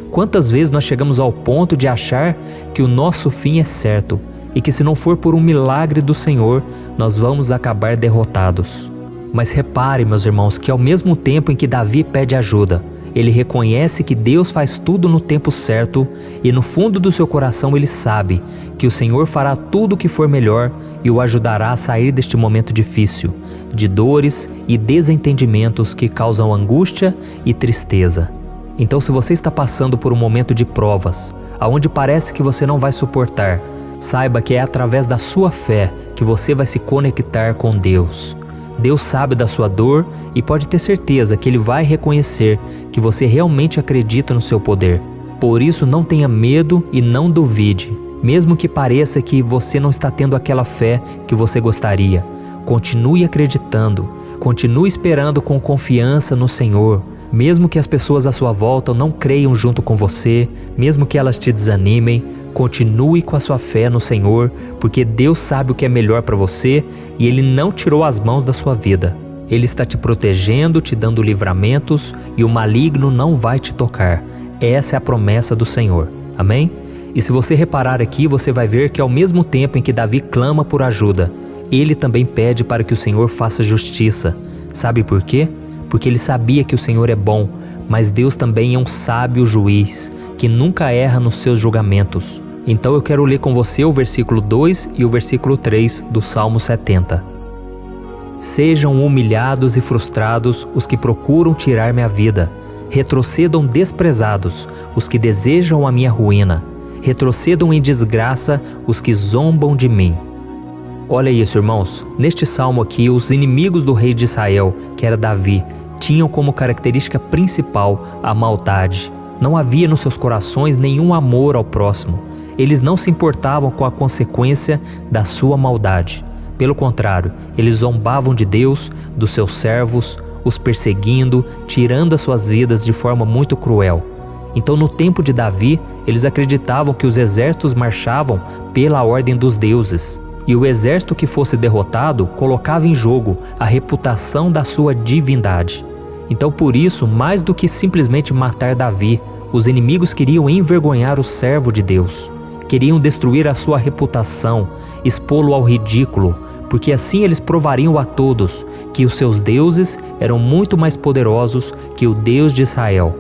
Quantas vezes nós chegamos ao ponto de achar que o nosso fim é certo e que se não for por um milagre do Senhor, nós vamos acabar derrotados? Mas repare, meus irmãos, que ao mesmo tempo em que Davi pede ajuda, ele reconhece que Deus faz tudo no tempo certo e no fundo do seu coração ele sabe que o Senhor fará tudo o que for melhor e o ajudará a sair deste momento difícil, de dores e desentendimentos que causam angústia e tristeza. Então, se você está passando por um momento de provas, aonde parece que você não vai suportar, saiba que é através da sua fé que você vai se conectar com Deus. Deus sabe da sua dor e pode ter certeza que Ele vai reconhecer que você realmente acredita no seu poder. Por isso, não tenha medo e não duvide, mesmo que pareça que você não está tendo aquela fé que você gostaria. Continue acreditando, continue esperando com confiança no Senhor. Mesmo que as pessoas à sua volta não creiam junto com você, mesmo que elas te desanimem, continue com a sua fé no Senhor, porque Deus sabe o que é melhor para você e Ele não tirou as mãos da sua vida. Ele está te protegendo, te dando livramentos e o maligno não vai te tocar. Essa é a promessa do Senhor. Amém? E se você reparar aqui, você vai ver que ao mesmo tempo em que Davi clama por ajuda, ele também pede para que o Senhor faça justiça. Sabe por quê? Porque ele sabia que o Senhor é bom, mas Deus também é um sábio juiz, que nunca erra nos seus julgamentos. Então eu quero ler com você o versículo 2 e o versículo 3 do Salmo 70. Sejam humilhados e frustrados os que procuram tirar-me a vida. Retrocedam desprezados os que desejam a minha ruína. Retrocedam em desgraça os que zombam de mim. Olha isso, irmãos. Neste salmo aqui, os inimigos do rei de Israel, que era Davi, tinham como característica principal a maldade. Não havia nos seus corações nenhum amor ao próximo. Eles não se importavam com a consequência da sua maldade. Pelo contrário, eles zombavam de Deus, dos seus servos, os perseguindo, tirando as suas vidas de forma muito cruel. Então, no tempo de Davi, eles acreditavam que os exércitos marchavam pela ordem dos deuses. E o exército que fosse derrotado colocava em jogo a reputação da sua divindade. Então, por isso, mais do que simplesmente matar Davi, os inimigos queriam envergonhar o servo de Deus. Queriam destruir a sua reputação, expô-lo ao ridículo, porque assim eles provariam a todos que os seus deuses eram muito mais poderosos que o Deus de Israel.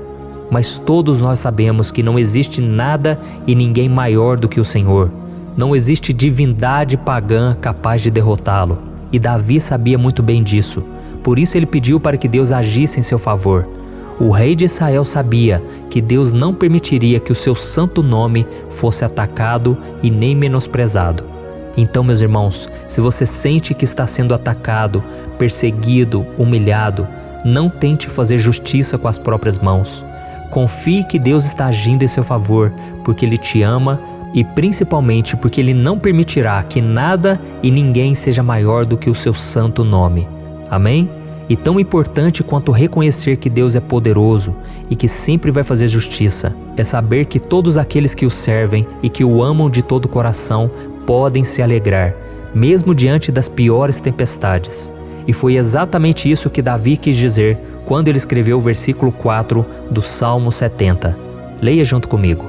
Mas todos nós sabemos que não existe nada e ninguém maior do que o Senhor. Não existe divindade pagã capaz de derrotá-lo. E Davi sabia muito bem disso. Por isso ele pediu para que Deus agisse em seu favor. O rei de Israel sabia que Deus não permitiria que o seu santo nome fosse atacado e nem menosprezado. Então, meus irmãos, se você sente que está sendo atacado, perseguido, humilhado, não tente fazer justiça com as próprias mãos. Confie que Deus está agindo em seu favor, porque Ele te ama e principalmente porque Ele não permitirá que nada e ninguém seja maior do que o seu santo nome. Amém? E tão importante quanto reconhecer que Deus é poderoso e que sempre vai fazer justiça, é saber que todos aqueles que o servem e que o amam de todo o coração podem se alegrar, mesmo diante das piores tempestades. E foi exatamente isso que Davi quis dizer quando ele escreveu o versículo 4 do Salmo 70. Leia junto comigo.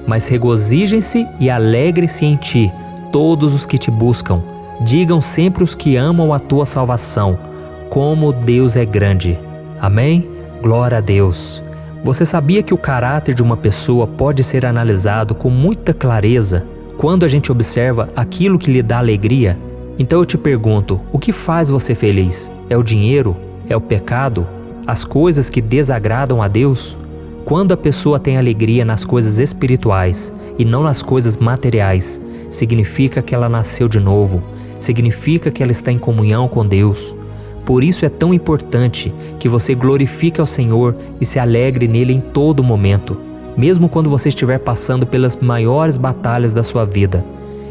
Mas regozijem-se e alegrem-se em ti, todos os que te buscam. Digam sempre os que amam a tua salvação, como Deus é grande. Amém? Glória a Deus! Você sabia que o caráter de uma pessoa pode ser analisado com muita clareza quando a gente observa aquilo que lhe dá alegria? Então eu te pergunto, o que faz você feliz? É o dinheiro? É o pecado? As coisas que desagradam a Deus? Quando a pessoa tem alegria nas coisas espirituais e não nas coisas materiais, significa que ela nasceu de novo, significa que ela está em comunhão com Deus. Por isso é tão importante que você glorifique ao Senhor e se alegre nele em todo momento, mesmo quando você estiver passando pelas maiores batalhas da sua vida.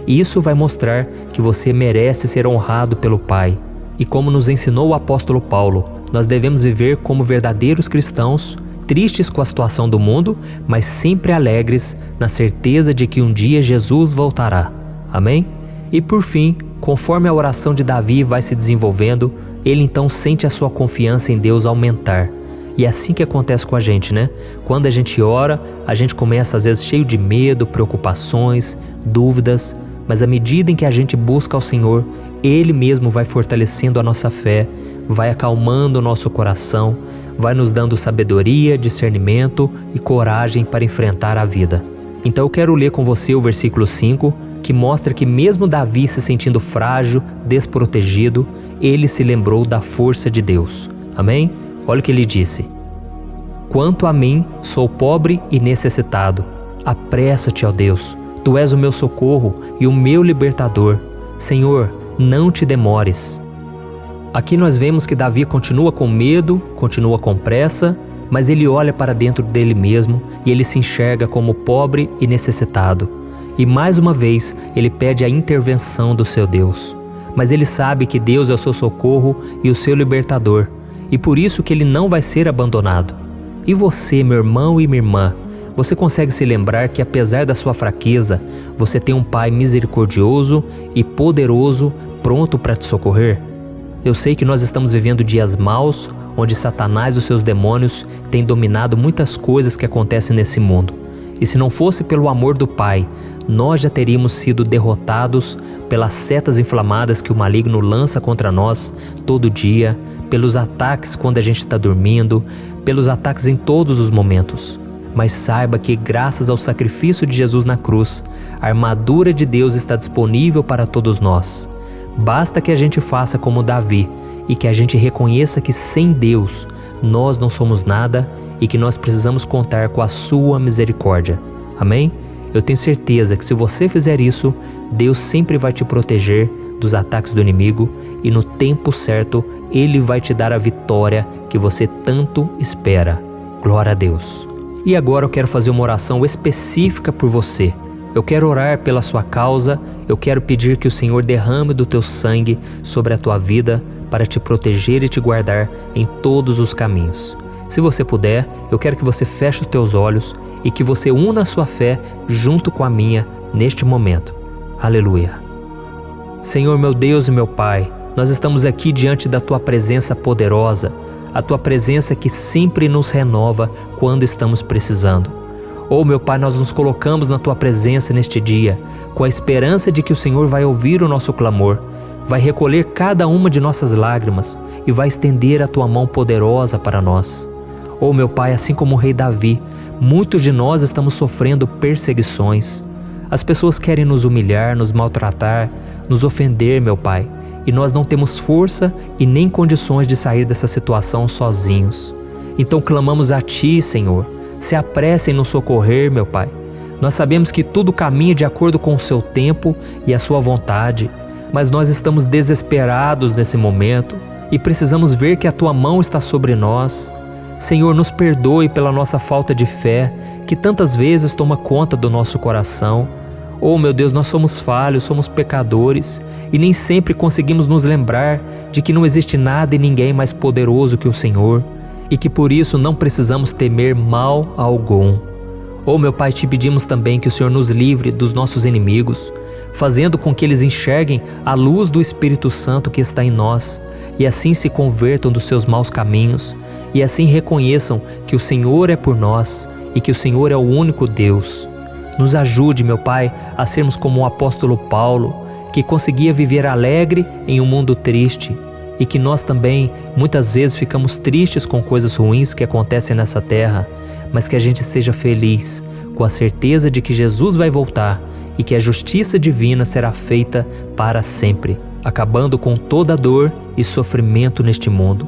Isso vai mostrar que você merece ser honrado pelo Pai. E como nos ensinou o apóstolo Paulo, nós devemos viver como verdadeiros cristãos, tristes com a situação do mundo, mas sempre alegres na certeza de que um dia Jesus voltará. Amém? E por fim, conforme a oração de Davi vai se desenvolvendo, ele então sente a sua confiança em Deus aumentar. E é assim que acontece com a gente, né? Quando a gente ora, a gente começa às vezes cheio de medo, preocupações, dúvidas, mas à medida em que a gente busca ao Senhor, Ele mesmo vai fortalecendo a nossa fé, vai acalmando o nosso coração, vai nos dando sabedoria, discernimento e coragem para enfrentar a vida. Então eu quero ler com você o versículo 5, que mostra que mesmo Davi se sentindo frágil, desprotegido, ele se lembrou da força de Deus. Amém? Olha o que ele disse: Quanto a mim, sou pobre e necessitado. Apressa-te, ó Deus, Tu és o meu socorro e o meu libertador. Senhor, não te demores. Aqui nós vemos que Davi continua com medo, continua com pressa, mas ele olha para dentro dele mesmo e ele se enxerga como pobre e necessitado. E mais uma vez ele pede a intervenção do seu Deus. Mas ele sabe que Deus é o seu socorro e o seu libertador, e por isso que ele não vai ser abandonado. E você, meu irmão e minha irmã, você consegue se lembrar que apesar da sua fraqueza, você tem um Pai misericordioso e poderoso pronto para te socorrer? Eu sei que nós estamos vivendo dias maus, onde Satanás e os seus demônios têm dominado muitas coisas que acontecem nesse mundo. E se não fosse pelo amor do Pai, nós já teríamos sido derrotados pelas setas inflamadas que o maligno lança contra nós todo dia, pelos ataques quando a gente está dormindo, pelos ataques em todos os momentos. Mas saiba que graças ao sacrifício de Jesus na cruz, a armadura de Deus está disponível para todos nós. Basta que a gente faça como Davi e que a gente reconheça que sem Deus nós não somos nada e que nós precisamos contar com a sua misericórdia. Amém? Eu tenho certeza que se você fizer isso, Deus sempre vai te proteger dos ataques do inimigo e no tempo certo Ele vai te dar a vitória que você tanto espera. Glória a Deus. E agora eu quero fazer uma oração específica por você. Eu quero orar pela sua causa, eu quero pedir que o Senhor derrame do teu sangue sobre a tua vida para te proteger e te guardar em todos os caminhos. Se você puder, eu quero que você feche os teus olhos e que você una a sua fé junto com a minha neste momento. Aleluia. Senhor, meu Deus e meu Pai, nós estamos aqui diante da Tua presença poderosa, a Tua presença que sempre nos renova quando estamos precisando. Oh, meu Pai, nós nos colocamos na Tua presença neste dia, com a esperança de que o Senhor vai ouvir o nosso clamor, vai recolher cada uma de nossas lágrimas e vai estender a Tua mão poderosa para nós. Oh, meu Pai, assim como o rei Davi, muitos de nós estamos sofrendo perseguições. As pessoas querem nos humilhar, nos maltratar, nos ofender, meu Pai, e nós não temos força e nem condições de sair dessa situação sozinhos. Então clamamos a Ti, Senhor, se apresse em nos socorrer, meu Pai. Nós sabemos que tudo caminha de acordo com o Seu tempo e a Sua vontade, mas nós estamos desesperados nesse momento e precisamos ver que a Tua mão está sobre nós. Senhor, nos perdoe pela nossa falta de fé, que tantas vezes toma conta do nosso coração. Oh, meu Deus, nós somos falhos, somos pecadores e nem sempre conseguimos nos lembrar de que não existe nada e ninguém mais poderoso que o Senhor e que por isso não precisamos temer mal algum. Oh, meu Pai, te pedimos também que o Senhor nos livre dos nossos inimigos, fazendo com que eles enxerguem a luz do Espírito Santo que está em nós e assim se convertam dos seus maus caminhos e assim reconheçam que o Senhor é por nós e que o Senhor é o único Deus. Nos ajude, meu Pai, a sermos como o apóstolo Paulo, que conseguia viver alegre em um mundo triste, e que nós também muitas vezes ficamos tristes com coisas ruins que acontecem nessa terra, mas que a gente seja feliz com a certeza de que Jesus vai voltar e que a justiça divina será feita para sempre, acabando com toda dor e sofrimento neste mundo.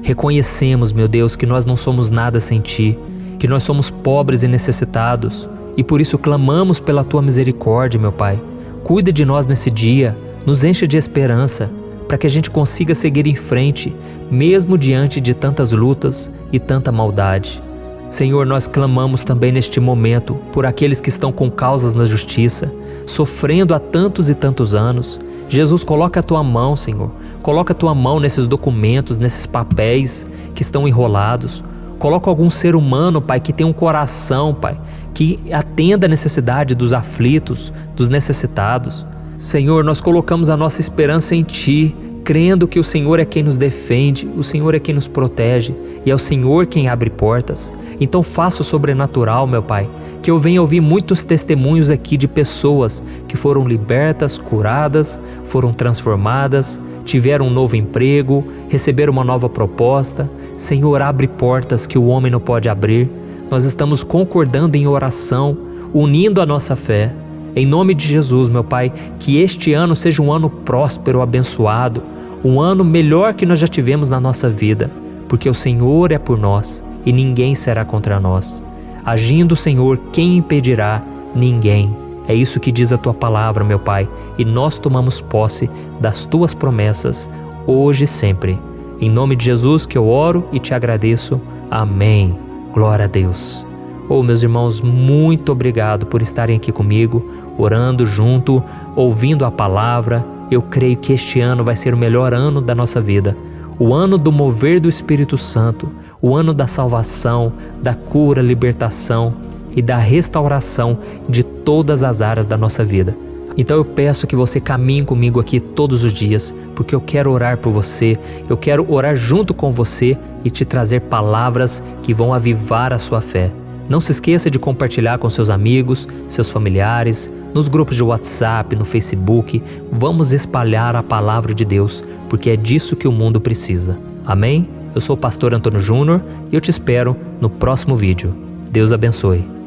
Reconhecemos, meu Deus, que nós não somos nada sem Ti, que nós somos pobres e necessitados, e por isso clamamos pela Tua misericórdia, meu Pai. Cuida de nós nesse dia, nos enche de esperança, para que a gente consiga seguir em frente, mesmo diante de tantas lutas e tanta maldade. Senhor, nós clamamos também neste momento por aqueles que estão com causas na justiça, sofrendo há tantos e tantos anos. Jesus, coloca a Tua mão, Senhor. Coloca a Tua mão nesses documentos, nesses papéis que estão enrolados. Coloca algum ser humano, Pai, que tem um coração, Pai, que atenda a necessidade dos aflitos, dos necessitados. Senhor, nós colocamos a nossa esperança em Ti, crendo que o Senhor é quem nos defende, o Senhor é quem nos protege e é o Senhor quem abre portas. Então faça o sobrenatural, meu Pai, que eu venha ouvir muitos testemunhos aqui de pessoas que foram libertas, curadas, foram transformadas, tiveram um novo emprego, receberam uma nova proposta. Senhor, abre portas que o homem não pode abrir. Nós estamos concordando em oração, unindo a nossa fé. Em nome de Jesus, meu Pai, que este ano seja um ano próspero, abençoado, um ano melhor que nós já tivemos na nossa vida, porque o Senhor é por nós e ninguém será contra nós. Agindo o Senhor, quem impedirá? Ninguém. É isso que diz a Tua palavra, meu Pai, e nós tomamos posse das Tuas promessas, hoje e sempre. Em nome de Jesus que eu oro e te agradeço. Amém. Glória a Deus. Meus irmãos, muito obrigado por estarem aqui comigo, orando junto, ouvindo a palavra. Eu creio que este ano vai ser o melhor ano da nossa vida. O ano do mover do Espírito Santo, o ano da salvação, da cura, libertação e da restauração de todas as áreas da nossa vida. Então eu peço que você caminhe comigo aqui todos os dias, porque eu quero orar por você, eu quero orar junto com você e te trazer palavras que vão avivar a sua fé. Não se esqueça de compartilhar com seus amigos, seus familiares, nos grupos de WhatsApp, no Facebook. Vamos espalhar a palavra de Deus, porque é disso que o mundo precisa. Amém? Eu sou o pastor Antônio Júnior e eu te espero no próximo vídeo. Deus abençoe.